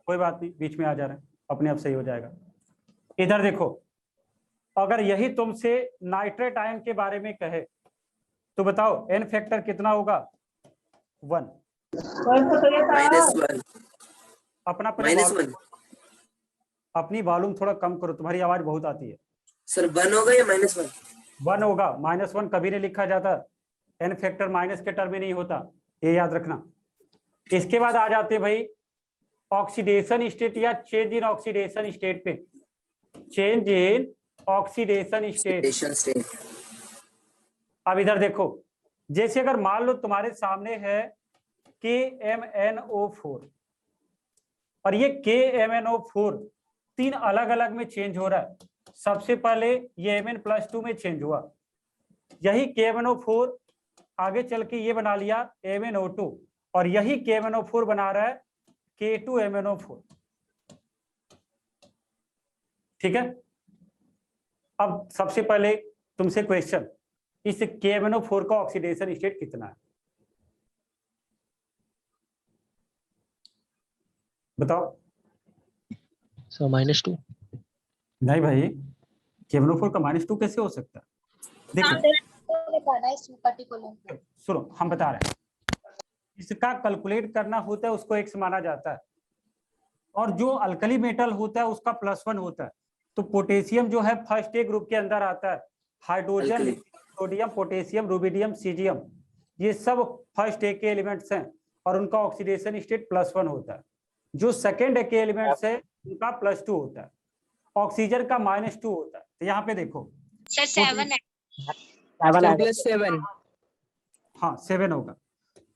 कोई बात नहीं, बीच में आ जा रहा है, अपने आप सही हो जाएगा। इधर देखो, अगर यही तुमसे नाइट्रेट आयन के बारे में कहे तो बताओ एन फैक्टर कितना होगा? 1। -1 अपना -1 अपनी वॉल्यूम थोड़ा कम करो, तुम्हारी आवाज बहुत आती है। सर 1 होगा या -1? 1 होगा। -1 कभी नहीं लिखा जाता, एन फैक्टर माइनस के टर्म में नहीं होता, ये याद रखना। इसके बाद आ जाते भाई ऑक्सीडेशन स्टेट या चेंज इन ऑक्सीडेशन स्टेट पे। Change in oxidation state. अब इधर देखो, जैसे अगर मान लो तुम्हारे सामने है KMnO4 और ये KMnO4 3 अलग अलग में चेंज हो रहा है। सबसे पहले ये Mn+2 में चेंज हुआ, यही KMnO4 आगे चल के ये बना लिया MnO2, और यही KMnO4 बना रहा है K2MnO4। ठीक है, अब सबसे पहले तुमसे क्वेश्चन, इस KMnO4 का ऑक्सीडेशन स्टेट कितना है? बताओ। सो -2। नहीं भाई, KMnO4 का -2 कैसे हो सकता है? देखो सुनो, हम बता रहे हैं, इसका कैलकुलेट करना होता है उसको X माना जाता है, और जो अल्कली मेटल होता है उसका +1 होता है। तो पोटेशियम जो है फर्स्ट ए ग्रुप के अंदर आता है, hydrogen, sodium, potassium, rubidium, caesium, ये सब फर्स्ट ए के एलिमेंट्स हैं और उनका ऑक्सीडेशन स्टेट +1 होता है। जो सेकेंड ए के एलिमेंट्स है उनका +2 होता है, ऑक्सीजन का -2 होता है। तो यहाँ पे देखो सर 7 है। 7+7। हाँ 7 होगा,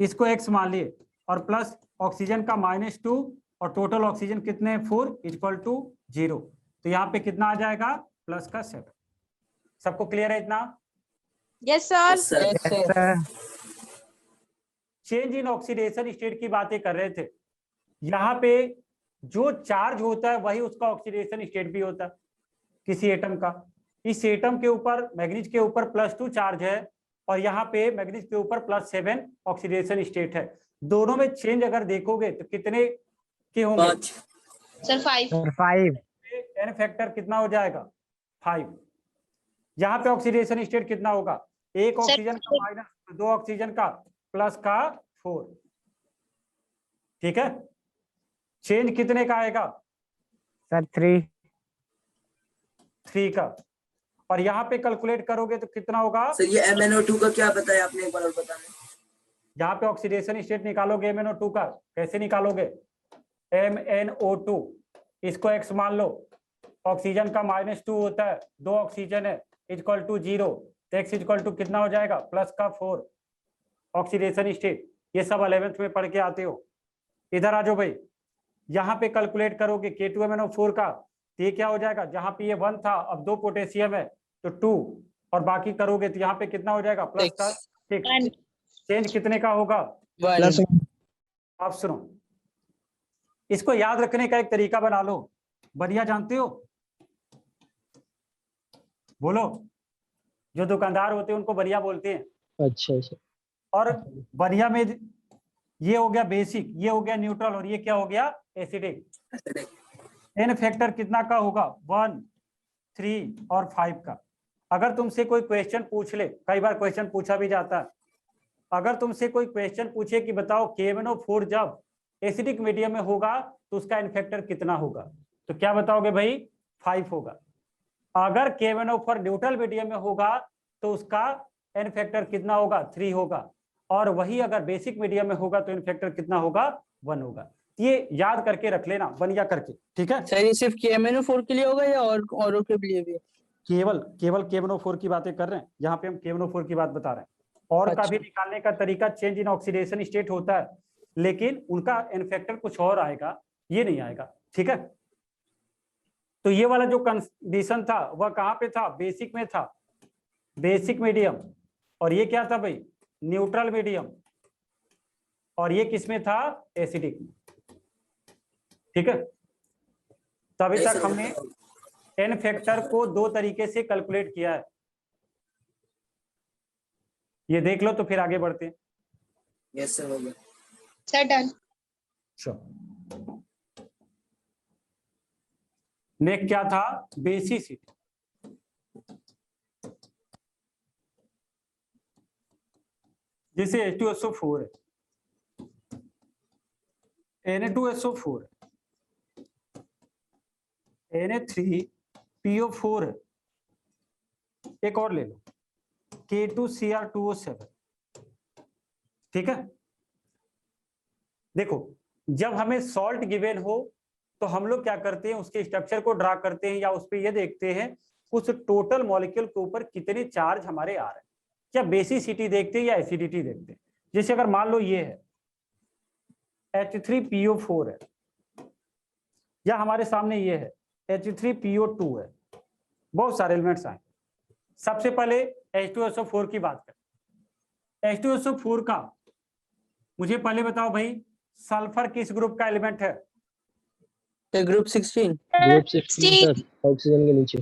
इसको X मान लिए, और प्लस ऑक्सीजन का -2 और टोटल ऑक्सीजन कितने? 4 = 0। तो यहाँ पे कितना आ जाएगा? +7। सबको क्लियर है इतना? Yes, sir. Yes, sir. Sir change in oxidation state की बातें कर रहे थे। यहाँ पे जो चार्ज होता है वही उसका ऑक्सीडेशन स्टेट भी होता है किसी एटम का। इस एटम के ऊपर, मैग्नीज के ऊपर +2 चार्ज है, और यहाँ पे मैग्नीज के ऊपर +7 ऑक्सीडेशन स्टेट है। दोनों में चेंज अगर देखोगे तो कितने के होंगे? 5। Sir, 5. सर 5 एन फैक्टर कितना हो जाएगा? 5। यहाँ पे ऑक्सीडेशन स्टेट कितना होगा? एक ऑक्सीजन का माइनस, दो ऑक्सीजन का प्लस का 4। ठीक है, चेंज कितने का आएगा? सर 3। 3 का। और यहाँ पे कैलकुलेट करोगे तो कितना होगा? सर ये MnO2 का क्या बताया आपने, एक बार और बताना। यहाँ पे ऑक्सीडेशन स्टेट निकालोगे MnO2 का, कैसे निकालोगे? MnO2 इसको x मान लो, ऑक्सीजन का -2 होता है, 2 ऑक्सीजन है, इक्वल टू 0, तो x इक्वल टू कितना हो जाएगा? प्लस का 4 ऑक्सीडेशन स्टेट। ये सब 11th में पढ़ के आते हो। इधर आ जाओ भाई, यहाँ पे कैलकुलेट करोगे K2MnO4 का, तो ये क्या हो जाएगा? जहाँ पे ये 1 था, अब 2 पोटेशियम है तो 2, और बाकी करोगे तो यहाँ पे कितना हो जाएगा? प्लस का 6। चेंज कितने का होगा? 1। आप सुनो, इसको याद रखने का एक तरीका बना लो। बढ़िया जानते हो? बोलो। जो दुकानदार होते हैं उनको बढ़िया बोलते हैं। अच्छा अच्छा। और बढ़िया में ये हो गया बेसिक, ये हो गया न्यूट्रल, और ये क्या हो गया? एसिडिक। एन फैक्टर कितना का होगा? 1, 3 और 5 का। अगर तुमसे कोई क्वेश्चन पूछ ले, कई बार क्वेश्चन पूछा भी जाता है, अगर तुमसे कोई क्वेश्चन पूछे कि बताओ KMnO4 जब एसिडिक मीडियम में होगा तो उसका एन फैक्टर कितना होगा, तो क्या बताओगे भाई? 5 होगा। अगर KMnO4 न्यूट्रल मीडियम में होगा तो उसका एन फैक्टर कितना होगा? 3 होगा। और वही अगर बेसिक मीडियम में होगा तो एन फैक्टर कितना होगा? 1 होगा। ये याद करके रख लेना बढ़िया करके, ठीक है? सर ये सिर्फ KMnO4 के लिए होगा या औरों के लिए भी? केवल KMnO4 की बातें कर रहे हैं, यहाँ पे हम KMnO4 की बात बता रहे हैं। और का अच्छा। भी निकालने का तरीका चेंज इन ऑक्सीडेशन स्टेट होता है, लेकिन उनका एन फैक्टर कुछ और आएगा, ये नहीं आएगा। ठीक है, तो ये वाला जो कंडीशन था वह कहाँ पे था? बेसिक में था, बेसिक मीडियम। और ये क्या था भाई? Neutral medium. और ये किसमें था? एसिडिक में। ठीक है, तभी तक हमने एन फैक्टर को 2 तरीके से कैलकुलेट किया है। ये देख लो तो फिर आगे बढ़ते हैं। यस सर, हो गया। Sir, done. नेक्स्ट क्या था? बेसिसिटी। जैसे H2SO4 है, Na2SO4 है, Na3PO4 है, एक और ले लो K2Cr2O7। ठीक है, देखो जब हमें सॉल्ट गिवन हो तो हम लोग क्या करते हैं? उसके स्ट्रक्चर को ड्रा करते हैं या उस पर ये देखते हैं उस टोटल मॉलिक्यूल के ऊपर कितने चार्ज हमारे आ रहे हैं, क्या बेसिसिटी देखते हैं या एसिडिटी देखते हैं। जैसे अगर मान लो ये है H3PO4 है, या हमारे सामने ये है H3PO2 है, बहुत सारे एलिमेंट्स आए। सबसे पहले H2SO4 की बात करें। H2SO4 का मुझे पहले बताओ भाई, सल्फर किस ग्रुप का एलिमेंट है? ग्रुप 16। ग्रुप 16 सर, ऑक्सीजन के नीचे।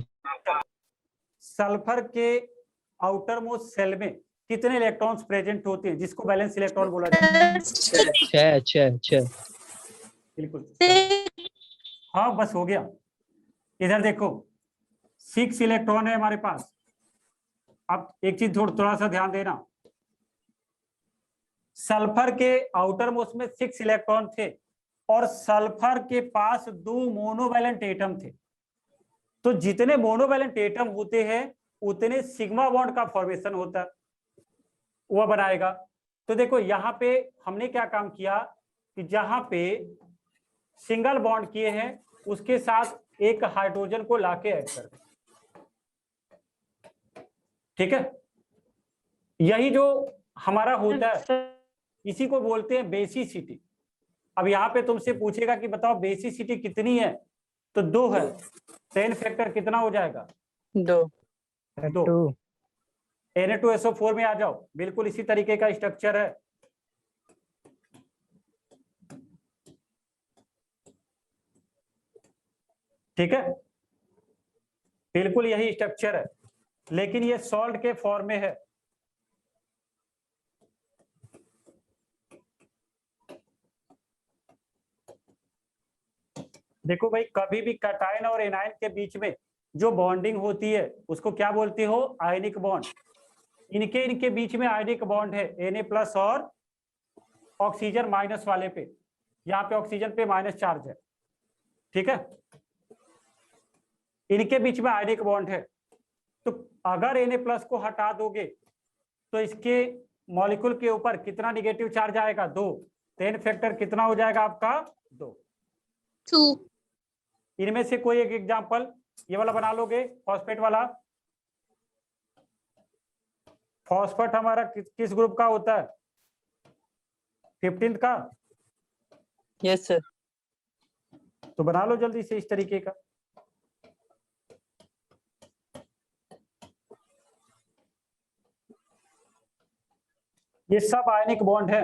सल्फर के आउटर मोस्ट सेल में कितने इलेक्ट्रॉन्स प्रेजेंट होते हैं जिसको बैलेंस इलेक्ट्रॉन बोला जाता है? 6। बिल्कुल, हाँ बस हो गया। इधर देखो 6 इलेक्ट्रॉन है हमारे पास। अब एक चीज थोड़ा सा ध्यान देना, सल्फर के आउटर मोस्ट में 6 इलेक्ट्रॉन थे और सल्फर के पास 2 मोनोवैलेंट एटम थे। तो जितने मोनोवैलेंट एटम होते हैं उतने सिग्मा बॉन्ड का फॉर्मेशन होता है, वह बनाएगा। तो देखो यहाँ पे हमने क्या काम किया कि जहां पे सिंगल बॉन्ड किए हैं उसके साथ एक हाइड्रोजन को लाके ऐड कर दें। ठीक है, यही जो हमारा होता है इसी को बोलते हैं बेसिसिटी। अब यहाँ पे तुमसे पूछेगा कि बताओ बेसिसिटी कितनी है, तो 2 है, तो एन फैक्टर कितना हो जाएगा? 2। 2। Na2SO4 में आ जाओ, बिल्कुल इसी तरीके का स्ट्रक्चर है। ठीक है, बिल्कुल यही स्ट्रक्चर है, लेकिन ये सॉल्ट के फॉर्म में है। देखो भाई, कभी भी कैटायन और एनायन के बीच में जो बॉन्डिंग होती है उसको क्या बोलते हो? Ionic bond. इनके बीच में आयनिक बॉन्ड है Na प्लस और ऑक्सीजन माइनस वाले पे, यहाँ पे ऑक्सीजन पे माइनस चार्ज है, ठीक है। इनके बीच में आयनिक बॉन्ड है, तो अगर Na प्लस को हटा दोगे तो इसके मॉलिक्यूल के ऊपर कितना निगेटिव चार्ज आएगा? 2। तो n फैक्टर कितना हो जाएगा आपका? 2। 2. इनमें से कोई एक एग्जांपल ये वाला बना लोगे, फॉस्फेट वाला। फॉस्फेट हमारा किस ग्रुप का होता है? 15th का। Yes sir. तो बना लो जल्दी से इस तरीके का। ये सब आयनिक बॉन्ड है,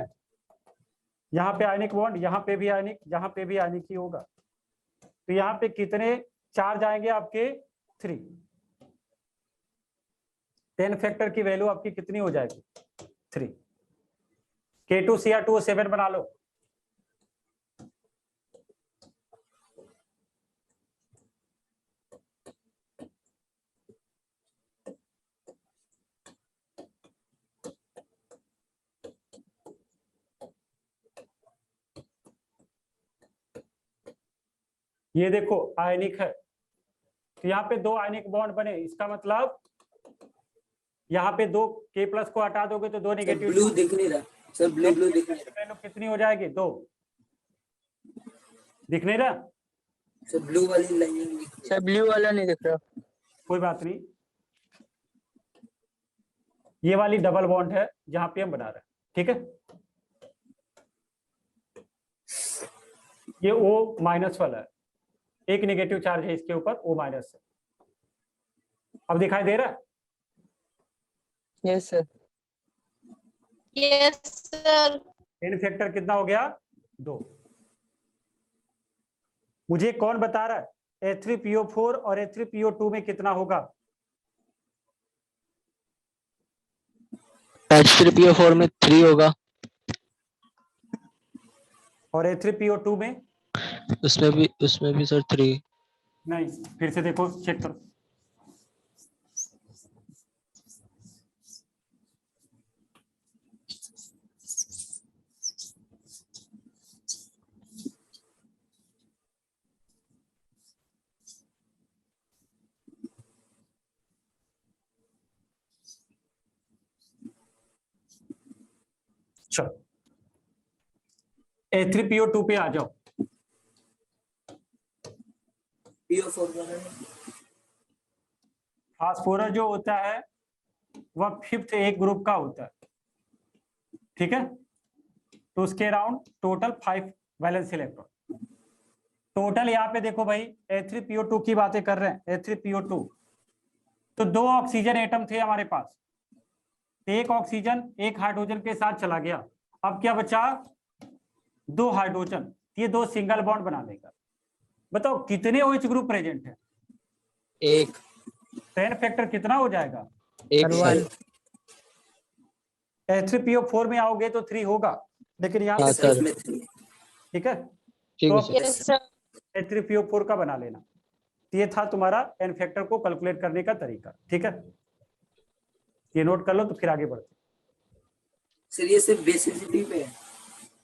यहाँ पे आयनिक बॉन्ड, यहाँ पे भी आयनिक, यहाँ पे भी आयनिक ही होगा। तो यहाँ पे कितने चार्ज आएंगे आपके? 3। 10 फैक्टर की वैल्यू आपकी कितनी हो जाएगी? 3। K2Cr2O7 बना लो। ये देखो आयनिक है, तो यहाँ पे 2 आयनिक बॉन्ड बने, इसका मतलब यहाँ पे 2 K प्लस को हटा दोगे तो 2 नेगेटिव। ब्लू दिख नहीं रहा सर, ब्लू दिख नहीं रहा। वैल्यू कितनी हो जाएगी? 2। दिख नहीं रहा सर? ब्लू वाली लाइन सर ब्लू वाला नहीं दिख रहा। कोई बात नहीं, ये वाली डबल बॉन्ड है जहां पे हम बना रहे हैं, ठीक है। ये O माइनस वाला है, एक नेगेटिव चार्ज है इसके ऊपर, O माइनस है। अब दिखाई दे रहा है? Yes sir. Yes, sir. n factor कितना हो गया? 2। मुझे कौन बता रहा है H3PO4 और H3PO2 में कितना होगा? H3PO4 में 3 होगा, और H3PO2 में? उसमें भी सर 3। नहीं, फिर से देखो, चेक करो। चलो H3PO2 पे आ जाओ। PO4 वाला फास्फोरस जो होता है वह 5th एक ग्रुप का होता है, ठीक है। तो उसके around total 5 valence electron. Total यहाँ पे देखो भाई, H3PO2 की बातें कर रहे हैं, H3PO2। तो 2 ऑक्सीजन एटम थे हमारे पास, एक ऑक्सीजन एक हाइड्रोजन के साथ चला गया, अब क्या बचा? 2 हाइड्रोजन, ये 2 सिंगल बॉन्ड बना लेगा। बताओ कितने OH ग्रुप प्रेजेंट है? 1। 10 फैक्टर कितना हो जाएगा? 1 सर। H3PO4 में आओगे तो 3 होगा, लेकिन यहाँ हाँ पे सर। में 3 ठीक है। ठीक तो है अब सर। H3PO4 का बना लेना। तो ये था तुम्हारा n फैक्टर को कैलकुलेट करने का तरीका, ठीक है। ये नोट कर लो, तो फिर आगे बढ़ते। सर ये सिर्फ बेसिसिटी पे है,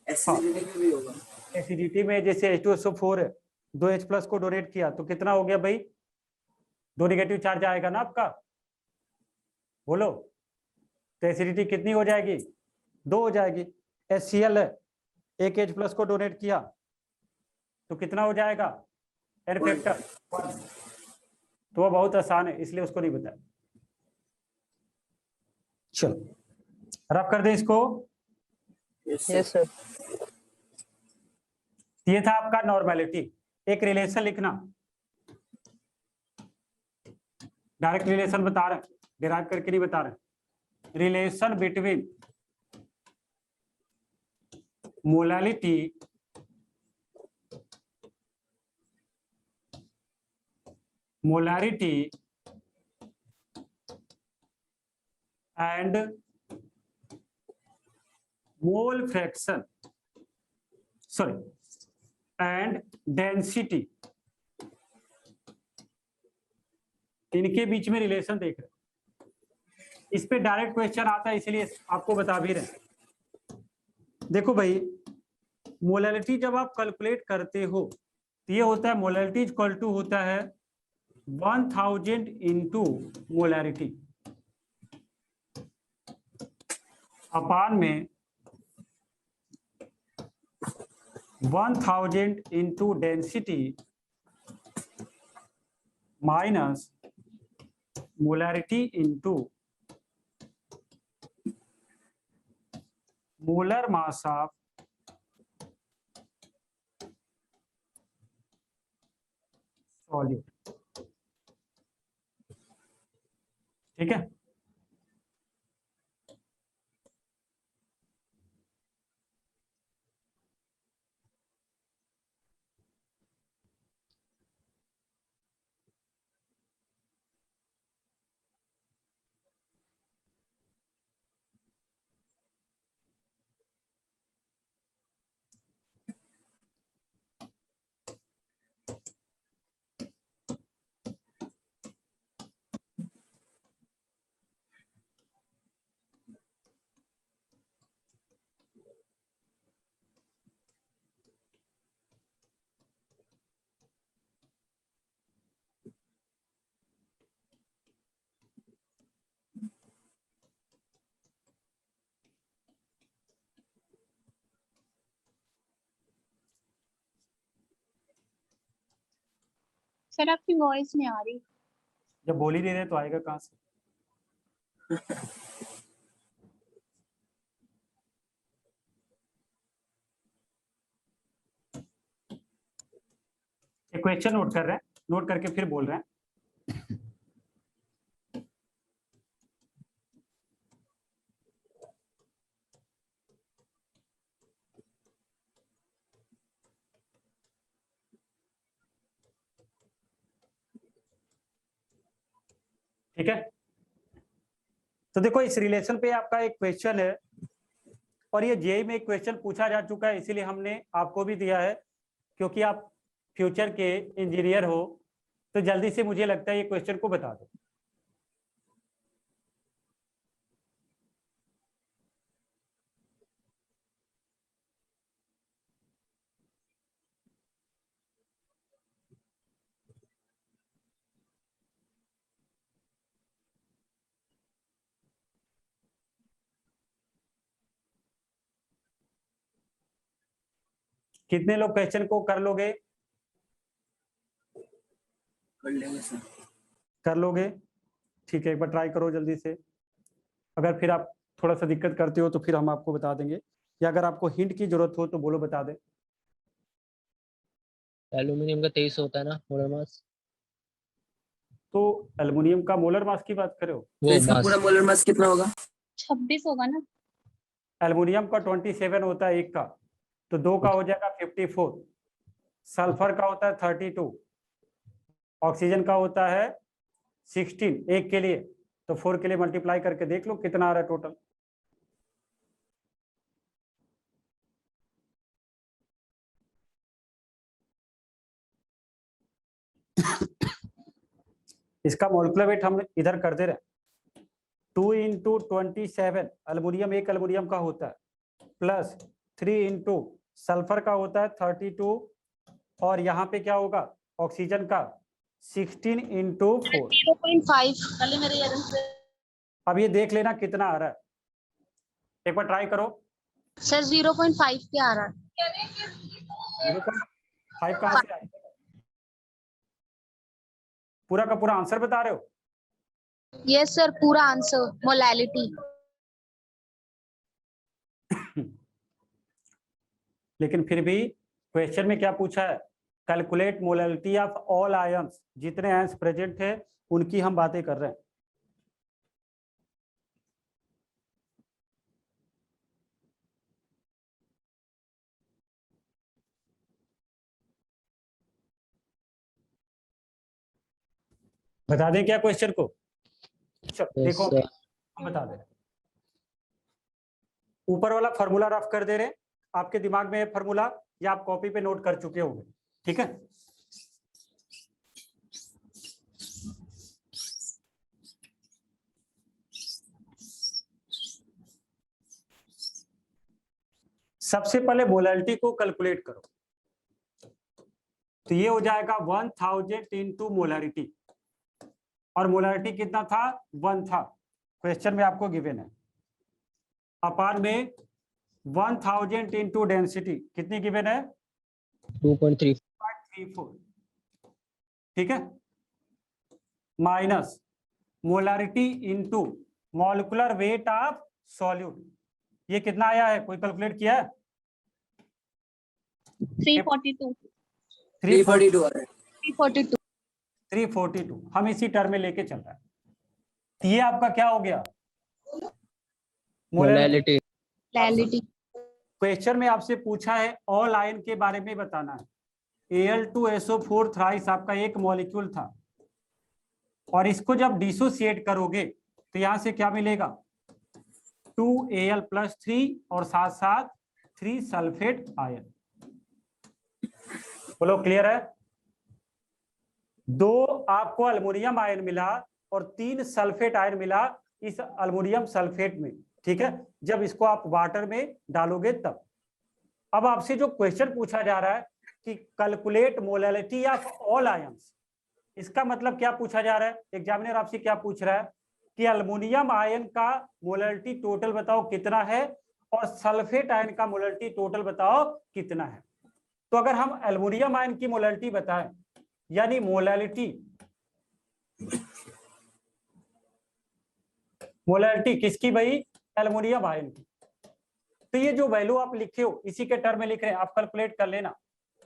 एसिडिटी में भी होगा? एसिडिटी में जैसे H2SO4 है, 2H प्लस को डोनेट किया तो कितना हो गया भाई? 2 नेगेटिव चार्ज आएगा ना आपका, बोलो। तो एसिडिटी कितनी हो जाएगी? 2 हो जाएगी। HCl है, एक H प्लस को डोनेट किया तो कितना हो जाएगा? n factor 1। तो वो बहुत आसान है, इसलिए उसको नहीं बताया। चलो रफ कर दें इसको। Yes sir. ये था आपका नॉर्मेलिटी। एक रिलेशन लिखना, डायरेक्ट रिलेशन बता रहे हैं, डिराइव करके नहीं बता रहे। Relation between molality and mole fraction, sorry, and density, इनके बीच में रिलेशन देख रहे हैं। इस पे डायरेक्ट क्वेश्चन आता है, इसलिए आपको बता भी रहे। देखो भाई, मोलैलिटी जब आप कैलकुलेट करते हो तो ये होता है मोलैलिटी इक्वल टू होता है 1000 इंटू मोलैरिटी अपान में 1000 into density minus molarity into molar mass of solute. ठीक है, सर आपकी वॉइस नहीं आ रही। जब बोल ही नहीं रहे तो आएगा कहाँ से? एक क्वेश्चन नोट कर रहे हैं, नोट करके फिर बोल रहे हैं। ठीक है, तो देखो इस रिलेशन पे आपका एक क्वेश्चन है और ये जेईई में एक क्वेश्चन पूछा जा चुका है, इसीलिए हमने आपको भी दिया है, क्योंकि आप फ्यूचर के इंजीनियर हो, तो जल्दी से मुझे लगता है ये क्वेश्चन को बता दो। कितने लोग क्वेश्चन को कर लोगे? कर लेंगे सर। कर लोगे? ठीक है, एक बार ट्राई करो जल्दी से। अगर फिर आप थोड़ा सा दिक्कत करते हो तो फिर हम आपको बता देंगे, या अगर आपको हिंट की जरूरत हो तो बोलो, बता दे। एल्यूमिनियम का 23 होता है ना मोलर मास। तो एल्युमिनियम का मोलर मास की बात करो? तो वो इसका मास पूरा मोलर मास कितना होगा? 26 होगा ना। एल्युमिनियम का 27 होता है एक का, तो दो का हो जाएगा 54। सल्फर का होता है 32, ऑक्सीजन का होता है 16 एक के लिए, तो 4 के लिए मल्टीप्लाई करके देख लो कितना आ रहा है टोटल। इसका मोलिकुलर वेट हम इधर कर दे रहे हैं, 2 इंटू 27 एल्युमिनियम एक एल्युमिनियम का होता है, प्लस 3 इंटू सल्फर का होता है 32, और यहाँ पे क्या होगा ऑक्सीजन का 16 इंटू 4। 0.5 अब ये देख लेना कितना आ रहा है, एक बार ट्राई करो। सर 0.5 पे आ रहा है। 0.5 कहाँ से आएगा? पूरा का पूरा आंसर बता रहे हो? यस सर, पूरा आंसर मोलैलिटी। लेकिन फिर भी क्वेश्चन में क्या पूछा है? Calculate molality of all ions, जितने आयंस प्रेजेंट है उनकी हम बातें कर रहे हैं। बता दें क्या क्वेश्चन को? चलो देखो हम बता दे रहे हैं। ऊपर वाला फॉर्मूला रफ कर दे रहे हैं, आपके दिमाग में फॉर्मूला या आप कॉपी पे नोट कर चुके होंगे। ठीक है, सबसे पहले मोलैलिटी को कैलकुलेट करो, तो ये हो जाएगा 1000 इंटू मोलैरिटी, और मोलैरिटी कितना था 1 था, क्वेश्चन में आपको गिवन है, अपान में 1000 इंटू डेंसिटी कितनी गिवन है 2.34। ठीक है, minus molarity into molecular weight of solute, ये कितना आया है, कोई कैलकुलेट किया है? 342. 342 आ रहा है। 342. 342 हम इसी टर्म में लेके चल रहे हैं। तो ये आपका क्या हो गया मोलैलिटी। Molality. क्वेश्चन में आपसे पूछा है ऑल आयन के बारे में बताना है। Al2SO4 थ्राइस आपका एक मॉलिक्यूल था, और इसको जब डिसोसिएट करोगे तो यहां से क्या मिलेगा 2Al+3 और साथ साथ 3 सल्फेट आयन। बोलो क्लियर है? 2 आपको अल्युमिनियम आयन मिला और 3 सल्फेट आयन मिला इस अल्युमिनियम सल्फेट में, ठीक है, जब इसको आप वाटर में डालोगे तब। अब आपसे जो क्वेश्चन पूछा जा रहा है कि calculate molality of all ions, इसका मतलब क्या पूछा जा रहा है, एग्जामिनर आपसे क्या पूछ रहा है कि अल्युमिनियम आयन का मोलैलिटी टोटल बताओ कितना है और सल्फेट आयन का मोलैलिटी टोटल बताओ कितना है। तो अगर हम अल्युमिनियम आयन की मोलैलिटी बताएं, यानी मोलैलिटी किसकी भाई, अल्युमिनियम आयन की, तो ये जो वैल्यू आप लिखे हो इसी के टर्म में लिख रहे हैं, आप कैलकुलेट कर लेना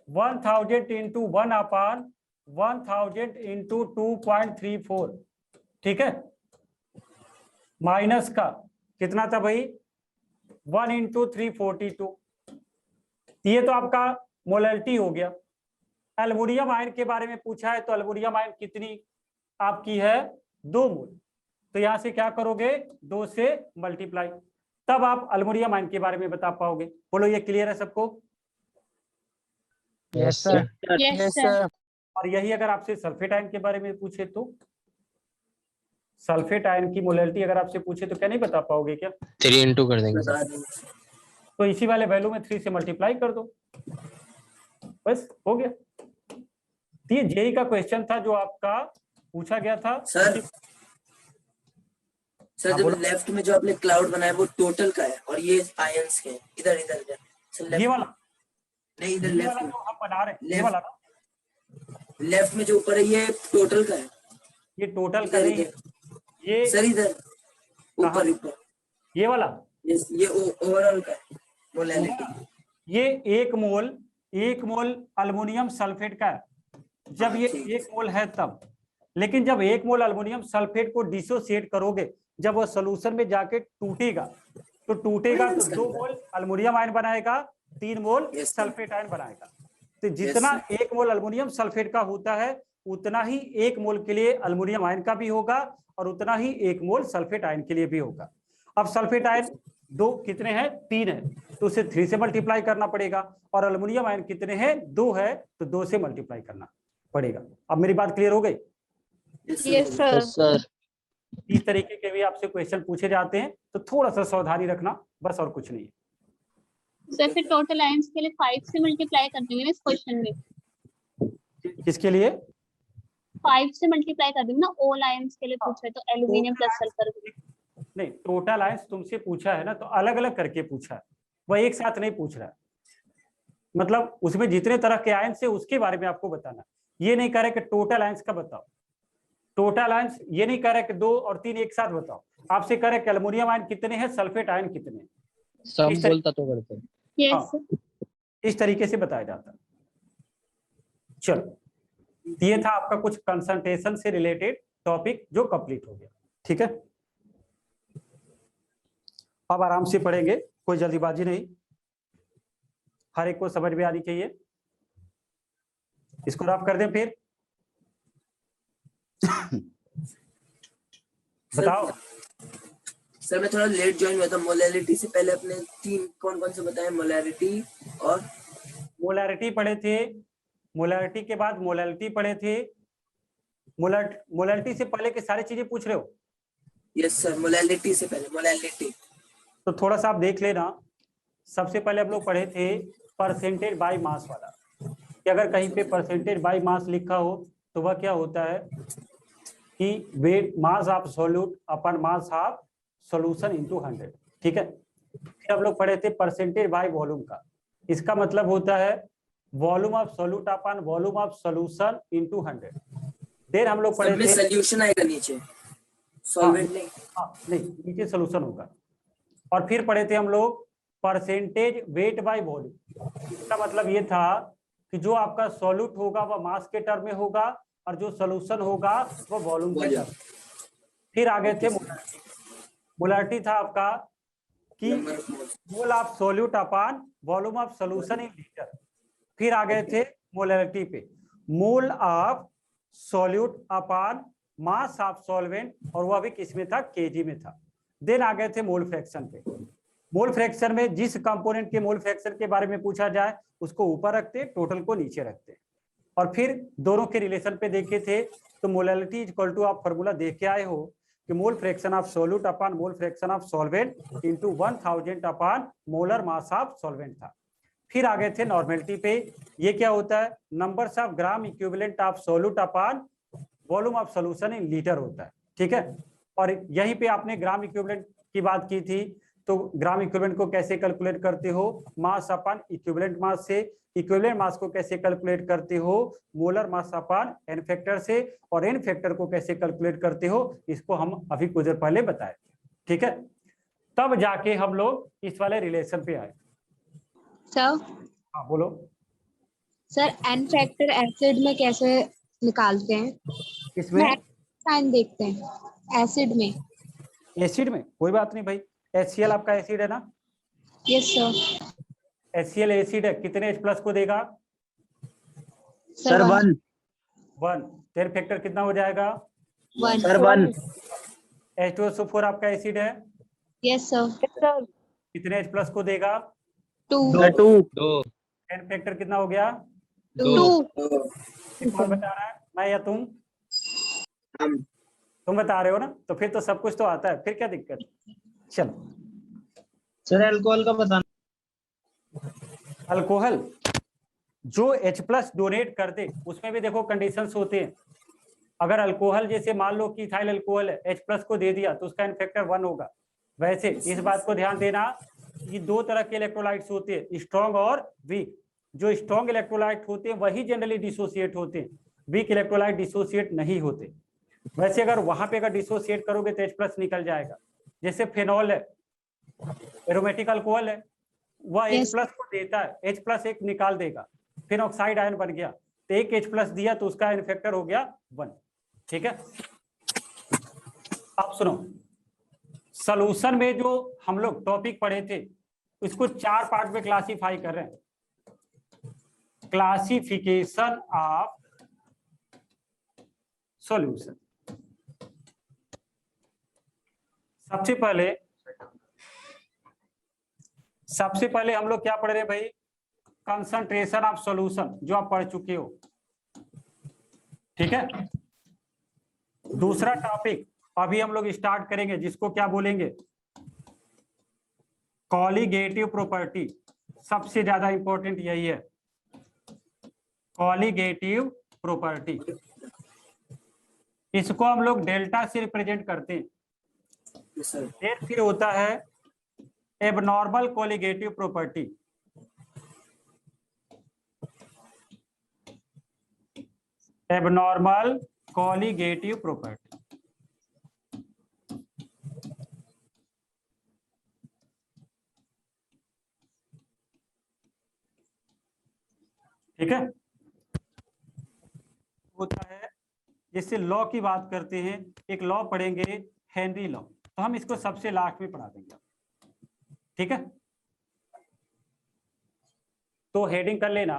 1000 इंटू 1/1000 इंटू 2.34, ठीक है, माइनस का कितना था भाई 1 इंटू 342, ये तो आपका मोलैलिटी हो गया। अल्युमिनियम आयन के बारे में पूछा है, तो अल्युमिनियम आयन कितनी आपकी है 2 मोल, तो यहां से क्या करोगे 2 से मल्टीप्लाई, तब आप अल्युमिनियम आयन के बारे में बता पाओगे। बोलो ये क्लियर है सबको? Yes sir. Yes, Yes, sir. sir. और यही अगर आपसे सल्फेट आयन के बारे में पूछे तो सल्फेट आयन की मोलैलिटी अगर आपसे पूछे तो क्या नहीं बता पाओगे क्या? 3 इंटू कर देंगे सर। बता देंगे। तो इसी वाले वैल्यू में 3 से मल्टीप्लाई कर दो, बस हो गया। तो ये जेई का क्वेश्चन था जो आपका पूछा गया था। सर हाँ, जब बोलो। लेफ्ट में जो आपने क्लाउड बनाया वो टोटल का है और ये आयंस के हैं। इधर इधर इधर सर ये लेफ्ट वाला नहीं इधर ये लेफ्ट वाला में जो हम बना रहे हैं ये Left. वाला ना, लेफ्ट में जो ऊपर है ये टोटल का है। ये टोटल का इधर नहीं है, इधर ये सर इधर ऊपर ऊपर ये वाला ये ओवरऑल का है मोलैलिटी। ये 1 मोल अल्युमिनियम सल्फेट का है, जब ये ठीक। 1 मोल है तब। लेकिन जब 1 मोल अल्युमिनियम सल्फेट को डिसोसिएट करोगे, जब वो सोल्यूशन में जाके टूटेगा तो 2 मोल अल्युमिनियम आयन बनाएगा, 3 मोल Yes, sir. सल्फेट आयन बनाएगा। तो जितना 1 मोल अल्युमिनियम सल्फेट का होता है उतना ही 1 मोल के लिए अल्युमिनियम आयन का भी होगा और उतना ही 1 मोल सल्फेट आयन के लिए भी होगा। अब सल्फेट आयन 2 कितने हैं 3 है, तो उसे 3 से मल्टीप्लाई करना पड़ेगा, और अल्युमिनियम आयन कितने हैं 2 है, तो 2 से मल्टीप्लाई करना पड़ेगा। अब मेरी बात क्लियर हो गई? Yes, sir. Yes sir. इस तरीके के भी आपसे क्वेश्चन पूछे जाते हैं, तो थोड़ा सा सावधानी रखना, बस और कुछ नहीं है। सर फिर टोटल आयंस के लिए 5 से मल्टीप्लाई कर देंगे ना इस क्वेश्चन में, किसके लिए? 5 से मल्टीप्लाई कर देंगे ना, ऑल आयंस के लिए पूछे तो एल्युमिनियम प्लस सल्फर। नहीं, टोटल आयंस तुमसे पूछा है ना, तो अलग अलग करके पूछा है, वह एक साथ नहीं पूछ रहा है। मतलब उसमें जितने तरह के आयंस है उसके बारे में आपको बताना, ये नहीं कह रहे कि टोटल आयंस का बताओ, टोटल आयंस ये नहीं कह रहे कि 2 और 3 एक साथ बताओ, आपसे कह रहे कि एल्युमिनियम आयन कितने हैं, सल्फेट आयन कितने हैं, सब इस तरह- बोलता तो करते हैं। यस हाँ। इस तरीके से बताया जाता है। चलो, ये था आपका कुछ कंसंट्रेशन से रिलेटेड टॉपिक जो कंप्लीट हो गया, ठीक है। अब आराम से पढ़ेंगे, कोई जल्दीबाजी नहीं, हर एक को समझ में आनी चाहिए। इसको रफ कर दें फिर बताओ। सर मैं थोड़ा लेट ज्वाइन हुआ था। मोलैलिटी से पहले अपने 3 कौन कौन से बताए, मोलैरिटी और मोलैरिटी पढ़े थे, मोलैरिटी के बाद मोलैलिटी पढ़े थे, मोलैलिटी से पहले के सारी चीजें पूछ रहे हो, यस सर मोलैलिटी से पहले मोलैलिटी। तो थोड़ा सा आप देख लेना सबसे पहले हम लोग पढ़े थे परसेंटेज बाय मास वाला, कि अगर कहीं पे परसेंटेज बाय मास लिखा हो तो वह क्या होता है कि weight mass of solute upon mass of solution into 100। ठीक है, फिर हम लोग पढ़े थे परसेंटेज बाय वॉल्यूम का, इसका मतलब होता है volume of solute upon volume of solution into 100। Then हम लोग पढ़े थे सॉल्यूशन आएगा नीचे, सॉल्वेंट नहीं। नहीं, नीचे सॉल्यूशन होगा। और फिर पढ़े थे हम लोग परसेंटेज वेट बाय वॉल्यूम, इसका मतलब ये था कि जो आपका सॉल्यूट होगा वह मास के टर्म में होगा और जो सॉल्यूशन होगा वो वॉल्यूम के टर्म। फिर आगे थे मोलारिटी। मोलारिटी था आपका कि मोल of solute upon volume of solution in litre. फिर आ गए थे मोलारिटी पे, मोल of solute upon mass of solvent, और वह भी किस में था, केजी में था। देन आ गए थे मोल फ्रैक्शन पे। मोल फ्रैक्शन में जिस कंपोनेंट के मोल फ्रैक्शन के बारे में पूछा जाए उसको ऊपर रखते, टोटल को नीचे रखते। और फिर दोनों के रिलेशन पे देखे थे तो मोलारिटी इक्वल टू आप फॉर्मूला देख के आए हो कि मोल fraction of solute upon mole fraction of solvent into 1000 upon molar mass of solvent था। फिर आ गए थे नॉर्मेलिटी पे, ये क्या होता है, numbers of gram equivalent of solute upon volume of solution in litre होता है। ठीक है, और यहीं पे आपने ग्राम इक्विवेलेंट की बात की थी, तो ग्राम इक्विवेलेंट को कैसे कैलकुलेट करते हो, मास अपॉन इक्विवेलेंट मास से। इक्विवेलेंट मास को कैसे कैलकुलेट करते हो, molar mass upon N factor से। और एन फैक्टर को कैसे कैलकुलेट करते हो, इसको हम अभी कुछ देर पहले बताए। ठीक है, तब जाके हम लोग इस वाले रिलेशन पे आए। सर हाँ बोलो। सर एन फैक्टर एसिड में कैसे निकालते हैं? इसमें साइन देखते हैं एसिड में। एसिड में कोई बात नहीं भाई, HCl आपका एसिड है ना। Yes sir. HCl एसिड है, कितने H+ को देगा, सर 1। 1। तेरे फैक्टर कितना हो जाएगा, सर 1। H2SO4 आपका एसिड है, यस सर। कितने H+ को देगा, 2। 2। एन फैक्टर कितना हो गया, 2। कौन बता रहा है, मैं या तुम? हम। तुम बता रहे हो ना, तो फिर तो सब कुछ तो आता है, फिर क्या दिक्कत। चलो सर अल्कोहल का बताना। अल्कोहल जो H+ डोनेट कर दे उसमें भी देखो कंडीशंस होते हैं। अगर अल्कोहल जैसे मान लो कि इथाइल अल्कोहल है, H+ को दे दिया तो उसका एन फैक्टर 1 होगा। वैसे इस बात को ध्यान देना कि दो तरह के इलेक्ट्रोलाइट्स होते हैं, स्ट्रॉन्ग और वीक। जो स्ट्रॉन्ग इलेक्ट्रोलाइट होते हैं वही जनरली डिसोसिएट होते हैं, वीक इलेक्ट्रोलाइट डिसोसिएट नहीं होते। वैसे अगर वहां पे अगर डिसोसिएट करोगे तो H+ निकल जाएगा। जैसे फेनॉल है, एरोमेटिक अल्कोहल है, वह H+ को देता है, H+ एक निकाल देगा, फिर ऑक्साइड आयन बन गया, तो एक H+ दिया तो उसका एन फैक्टर हो गया 1। ठीक है, अब सुनो, सॉल्यूशन में जो हम लोग टॉपिक पढ़े थे इसको 4 पार्ट में क्लासिफाई कर रहे हैं। Classification of solution. सबसे पहले हम लोग क्या पढ़ रहे हैं भाई, कंसंट्रेशन ऑफ सॉल्यूशन, जो आप पढ़ चुके हो। ठीक है, दूसरा टॉपिक अभी हम लोग स्टार्ट करेंगे जिसको क्या बोलेंगे, कॉलिगेटिव प्रॉपर्टी। सबसे ज्यादा इंपॉर्टेंट यही है, कॉलिगेटिव प्रॉपर्टी। इसको हम लोग डेल्टा से रिप्रेजेंट करते हैं। फिर होता है abnormal colligative property. Abnormal colligative property. ठीक है, होता है जिससे लॉ की बात करते हैं, एक लॉ पढ़ेंगे हेनरी लॉ, तो हम इसको सबसे लास्ट में पढ़ा देंगे। ठीक है, तो हेडिंग कर लेना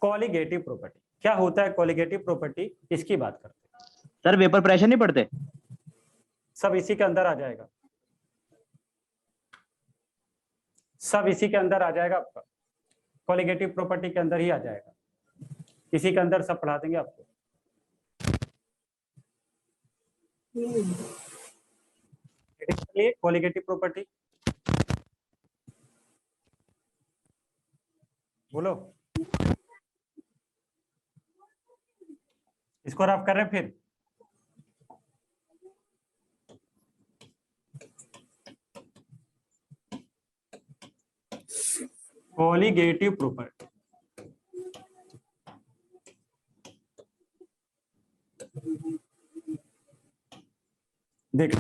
कॉलिगेटिव प्रॉपर्टी। क्या होता है कॉलिगेटिव प्रॉपर्टी, इसकी बात करते हैं। सर वेपर प्रेशर नहीं पढ़ते? सब इसी के अंदर आ जाएगा, सब इसी के अंदर आ जाएगा, आपका कॉलिगेटिव प्रॉपर्टी के अंदर ही आ जाएगा, इसी के अंदर सब पढ़ा देंगे आपको। कॉलिगेटिव प्रॉपर्टी बोलो, इसको रफ कर रहे हैं फिर। कॉलिगेटिव प्रॉपर्टी, देख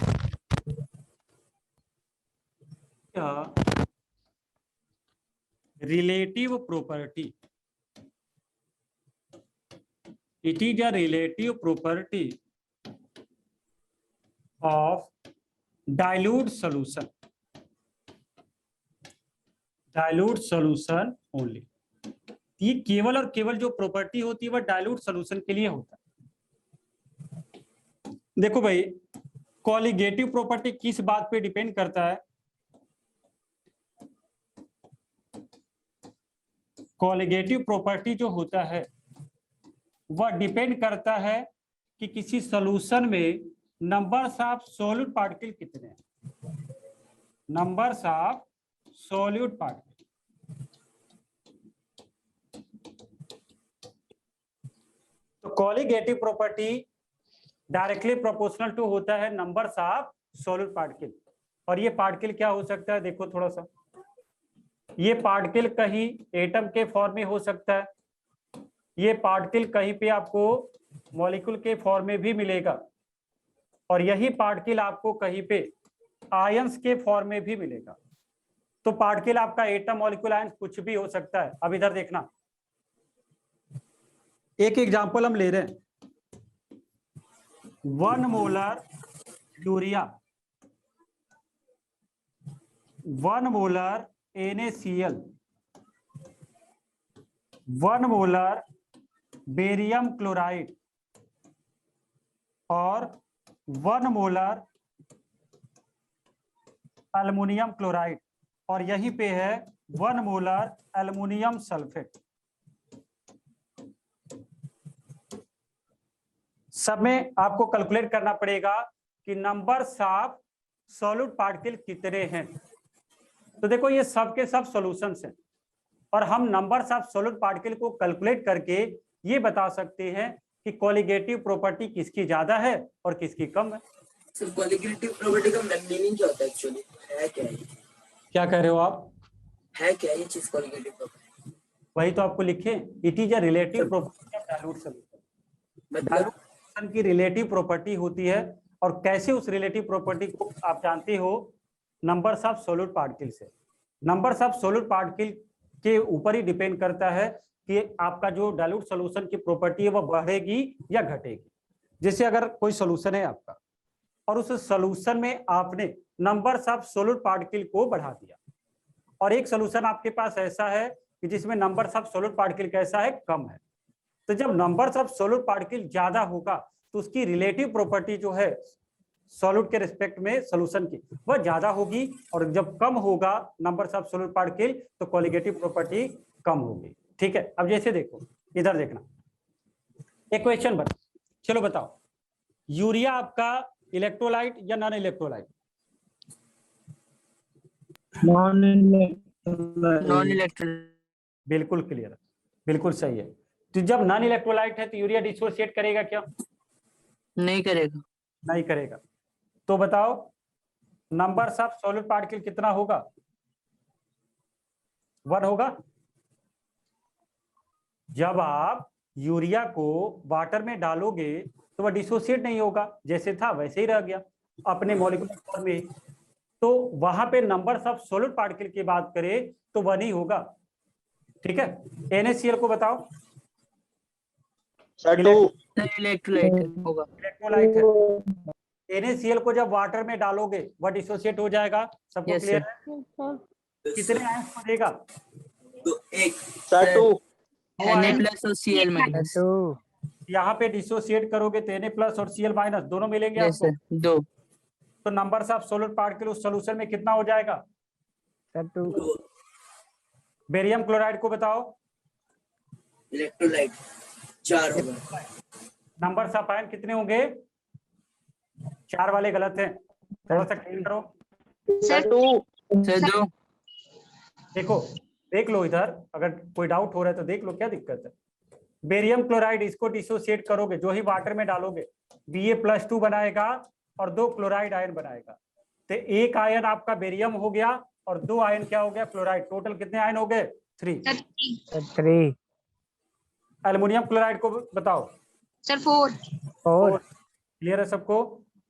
relative property, it is a relative property of dilute solution only। ये केवल और केवल जो प्रॉपर्टी होती है वह डाइल्यूट सॉल्यूशन के लिए होता है। देखो भाई, कॉलिगेटिव प्रॉपर्टी किस बात पे डिपेंड करता है? कॉलिगेटिव प्रॉपर्टी जो होता है वह डिपेंड करता है कि किसी सॉल्यूशन में नंबर्स ऑफ सॉल्यूट पार्टिकल कितने हैं, नंबर्स ऑफ सॉल्यूट पार्टिकल। तो colligative property directly proportional to होता है नंबर्स ऑफ सॉल्यूट पार्टिकल। और ये पार्टिकल क्या हो सकता है? देखो थोड़ा सा, ये पार्टिकल कहीं एटम के फॉर्म में हो सकता है, ये पार्टिकल कहीं पे आपको मॉलिक्यूल के फॉर्म में भी मिलेगा, और यही पार्टिकल आपको कहीं पे आयंस के फॉर्म में भी मिलेगा। तो पार्टिकल आपका एटम, मॉलिक्यूल, आयंस कुछ भी हो सकता है। अब इधर देखना, एक एग्जांपल हम ले रहे हैं, 1 molar urea, 1 molar NaCl, 1 molar barium chloride और 1 मोलर एल्युमिनियम क्लोराइड, और यहीं पे है 1 मोलर एल्युमिनियम सल्फेट। सब में आपको कैलकुलेट करना पड़ेगा कि नंबर्स ऑफ सॉल्यूट पार्टिकल कितने हैं। तो देखो, ये सब के सब सॉल्यूशंस हैं, और हम नंबर्स ऑफ सॉल्यूट पार्टिकल को कैलकुलेट करके ये बता सकते हैं कि कॉलिगेटिव प्रॉपर्टी किसकी ज्यादा है और किसकी कम है। सर कॉलिगेटिव प्रॉपर्टी का मीनिंग क्या होता है एक्चुअली? है क्या है? क्या कह रहे हो आप? है क्या ये चीज कॉलिगेटिव प्रॉपर्टी? वही तो आपको लिखे, it is a relative property of dilute solution. Dilute solution की रिलेटिव प्रॉपर्टी होती है, और कैसे उस रिलेटिव प्रॉपर्टी को आप जानते हो? नंबर्स ऑफ सॉल्यूट पार्टिकल से। नंबर्स ऑफ सॉल्यूट पार्टिकल के ऊपर ही डिपेंड करता है कि आपका जो डाइल्यूट सॉल्यूशन की प्रॉपर्टी है वह बढ़ेगी या घटेगी। जैसे अगर कोई सॉल्यूशन है आपका, और उस सॉल्यूशन में आपने नंबर्स ऑफ सॉल्यूट पार्टिकल को बढ़ा दिया, और एक सॉल्यूशन आपके पास ऐसा है कि जिसमें नंबर्स ऑफ सॉल्यूट पार्टिकल कैसा है? कम है। तो जब नंबर्स ऑफ सॉल्यूट पार्टिकल ज्यादा होगा तो उसकी रिलेटिव प्रॉपर्टी जो है सॉल्यूट के रिस्पेक्ट में सॉल्यूशन की, वह ज्यादा होगी, और जब कम होगा नंबर्स ऑफ सॉल्यूट पार्टिकल तो कॉलिगेटिव प्रॉपर्टी कम होगी। ठीक है, अब जैसे देखो, इधर देखना, एक क्वेश्चन बता, चलो बताओ, यूरिया आपका इलेक्ट्रोलाइट या नॉन इलेक्ट्रोलाइट? Non electrolyte. बिल्कुल क्लियर, बिल्कुल सही है। तो जब नॉन इलेक्ट्रोलाइट है तो यूरिया डिसोसिएट करेगा क्या? नहीं करेगा। नहीं करेगा। तो बताओ, नंबर्स ऑफ सॉल्यूट पार्टिकल कितना होगा? 1 होगा। जब आप यूरिया को वाटर में डालोगे तो वह डिसोसिएट नहीं होगा, जैसे था वैसे ही रह गया अपने मॉलिक्यूलर फॉर्म में। तो वहां पे नंबर्स ऑफ सॉल्यूट पार्टिकल की बात करें तो 1 ही होगा। ठीक है, NaCl को बताओ। इलेक्ट्रोलाइट होगा। इलेक्ट्रोलाइट है। NaCl को जब वाटर में डालोगे वह डिसोसिएट हो जाएगा। सबको Yes, क्लियर है? कितने आयंस को देगा? तो एक Na प्लस और Cl माइनस। यहाँ पे डिसोसिएट करोगे तो Na प्लस और Cl माइनस दोनों मिलेंगे यस आपको। सर, 2। तो नंबर्स ऑफ सॉल्यूट पार्टिकल उस सॉल्यूशन में कितना हो जाएगा? बेरियम क्लोराइड को बताओ। इलेक्ट्रोलाइट 4 होगा। नंबर्स ऑफ आयन कितने होंगे? 4 वाले गलत हैं, थोड़ा सा क्लियर करो। Sir sir 2। देखो, देख लो इधर, अगर कोई डाउट हो रहा है तो देख लो, क्या दिक्कत है। बेरियम क्लोराइड, इसको डिसोसिएट करोगे, जो ही वाटर में डालोगे Ba+2 बनाएगा और 2 क्लोराइड आयन बनाएगा। तो एक आयन आपका बेरियम हो गया और 2 आयन क्या हो गया, क्लोराइड। टोटल कितने आयन हो गए, 3। सर 3 एल्युमिनियम क्लोराइड को बताओ। सर 4 4 क्लियर है सबको।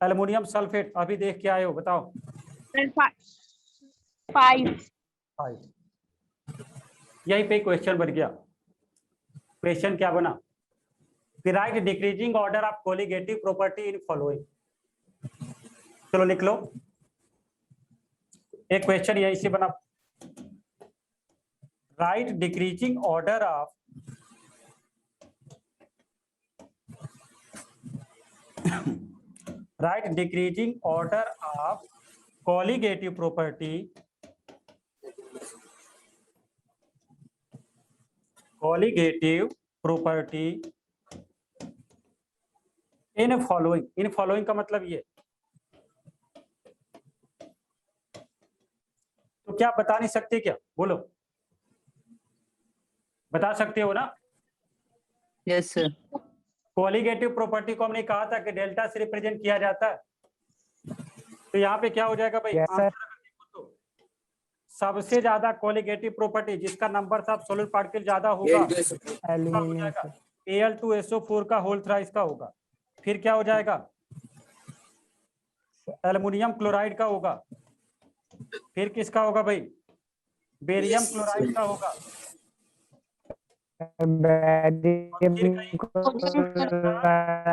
एल्युमिनियम सल्फेट अभी देख के आए हो, बताओ। सर 5 यही पे क्वेश्चन बन गया। क्वेश्चन क्या बना, right decreasing order of colligative property in following. चलो लिख लो, एक क्वेश्चन यही से बना, right decreasing order of right decreasing order of colligative property in following. In following का मतलब ये, तो क्या बता नहीं सकते क्या, बोलो, बता सकते हो ना। Yes sir. कोलिगेटिव प्रॉपर्टी को हमने कहा था कि डेल्टा से रिप्रेजेंट किया जाता है, तो यहाँ पे क्या हो जाएगा भाई, Yes, sir. आंसर अगर देखो तो सबसे ज्यादा कोलिगेटिव प्रॉपर्टी जिसका नंबर ऑफ सॉलिड पार्टिकल ज्यादा होगा एल्यूमिनियम सर। Al2SO4 का होल थ्राइस का होगा। फिर क्या हो जाएगा, एल्युमिनियम क्लोराइड का होगा। फिर किसका होगा भाई, बेरियम क्लोराइड का होगा। बैरियम क्लोराइड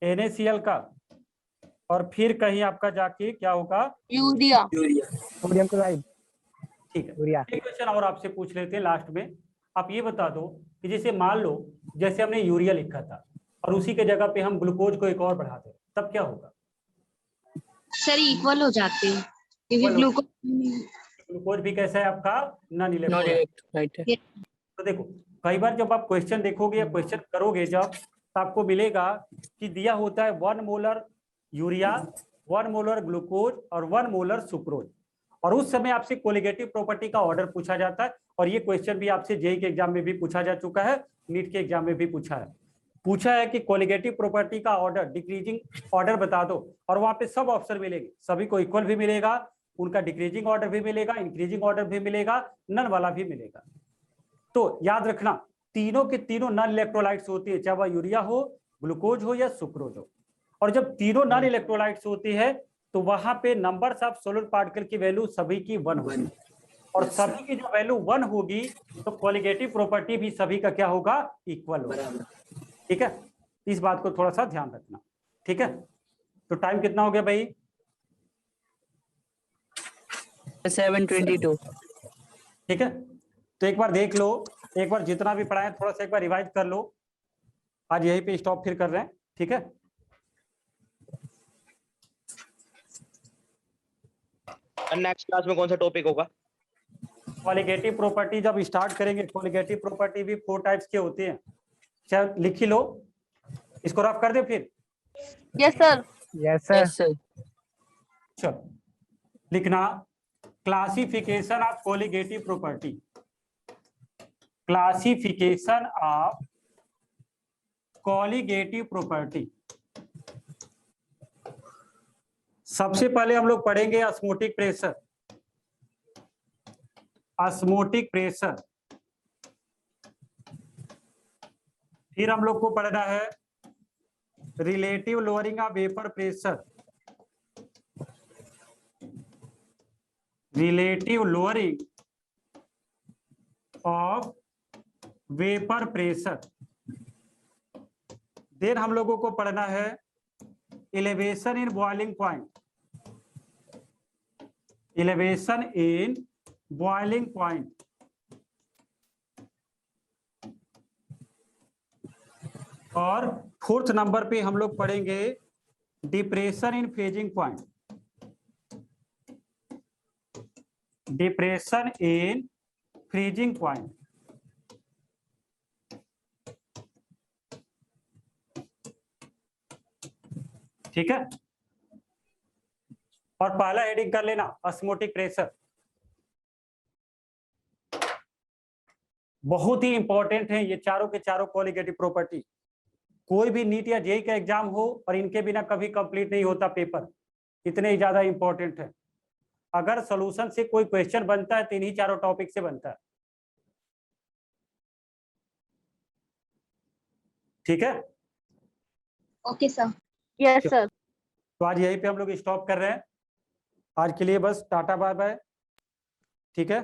NaCl का। और फिर कहीं आपका जाके क्या होगा, यूरिया। Sodium chloride. ठीक है। यूरिया। एक क्वेश्चन और आपसे पूछ लेते हैं लास्ट में। आप ये बता दो कि जैसे मान लो, जैसे हमने यूरिया लिखा था और उसी के जगह पे हम ग्लूकोज को एक और बढ़ा दें, तब क्या होगा। सर इक्वल हो जाते हैं क्योंकि Equal हो- ग्लूकोज। ग्लूकोज भी कैसा है आपका, नॉन नॉट इलेक्ट्रोलाइट। राइट है। तो देखो, कई बार जब आप क्वेश्चन देखोगे या क्वेश्चन करोगे जब, तो आपको मिलेगा कि दिया होता है 1 मोलर यूरिया, 1 मोलर ग्लूकोज और 1 मोलर सुक्रोज, और उस समय आपसे कोलिगेटिव प्रॉपर्टी का ऑर्डर पूछा जाता है। और ये क्वेश्चन भी आपसे जेईई के एग्जाम में भी पूछा जा चुका है, नीट के एग्जाम में भी पूछा है कि कोलिगेटिव प्रॉपर्टी का ऑर्डर, डिक्रीजिंग ऑर्डर बता दो, और वहां पे सब ऑप्शन मिलेंगे, सभी को इक्वल भी मिलेगा, उनका डिक्रीजिंग ऑर्डर भी मिलेगा, इंक्रीजिंग ऑर्डर भी मिलेगा, नन वाला भी मिलेगा। तो याद रखना, तीनों के तीनों नॉन इलेक्ट्रोलाइट्स होती है, चाहे वह यूरिया हो, ग्लूकोज हो या सुक्रोज हो। और जब तीनों नॉन इलेक्ट्रोलाइट्स होती है तो वहां पे नंबर्स ऑफ सॉलिड पार्टिकल की वैल्यू सभी की 1 होगी, और सभी की जो वैल्यू 1 होगी तो कोलिगेटिव प्रॉपर्टी भी सभी का क्या होगा, इक्वल होगा। ठीक है, इस बात को थोड़ा सा ध्यान रखना। ठीक है, तो टाइम कितना हो गया भाई, 7:22। ठीक है। तो एक बार देख लो, एक बार जितना भी पढ़ाए थोड़ा सा एक बार रिवाइज कर लो। आज यहीं पे स्टॉप फिर कर रहे हैं, ठीक है। नेक्स्ट क्लास में कौन सा टॉपिक होगा। कोलिगेटिव प्रॉपर्टी जब स्टार्ट करेंगे, कोलिगेटिव प्रॉपर्टी भी 4 टाइप्स के होते हैं, चाहे लिख ही लो, इसको रफ कर दे फिर। Yes sir. Yes sir. Yes sir. चलो लिखना, classification of colligative property. Classification of colligative property. सबसे पहले हम लोग पढ़ेंगे ऑस्मोटिक प्रेशर। ऑस्मोटिक प्रेशर, फिर हम लोग को पढ़ना है relative lowering of vapour pressure. Relative lowering of vapour pressure. Then हम लोगों को पढ़ना है elevation in boiling point. Elevation in boiling point. और 4th नंबर पे हम लोग पढ़ेंगे depression in freezing point. Depression in freezing point. ठीक है, और पहला हेडिंग कर लेना ऑस्मोटिक प्रेशर। बहुत ही इंपॉर्टेंट है ये चारों के चारों कॉलिगेटिव प्रॉपर्टी। कोई भी नीट या जेई का एग्जाम हो और इनके बिना कभी कंप्लीट नहीं होता पेपर, इतने ही ज्यादा इंपॉर्टेंट है। अगर सॉल्यूशन से कोई क्वेश्चन बनता है तो इन्हीं चारों टॉपिक से बनता है। ठीक है, Okay, sir. Yes, sir. तो आज यहीं पे हम लोग स्टॉप कर रहे हैं। आज के लिए बस टाटा बाय बाय। ठीक है।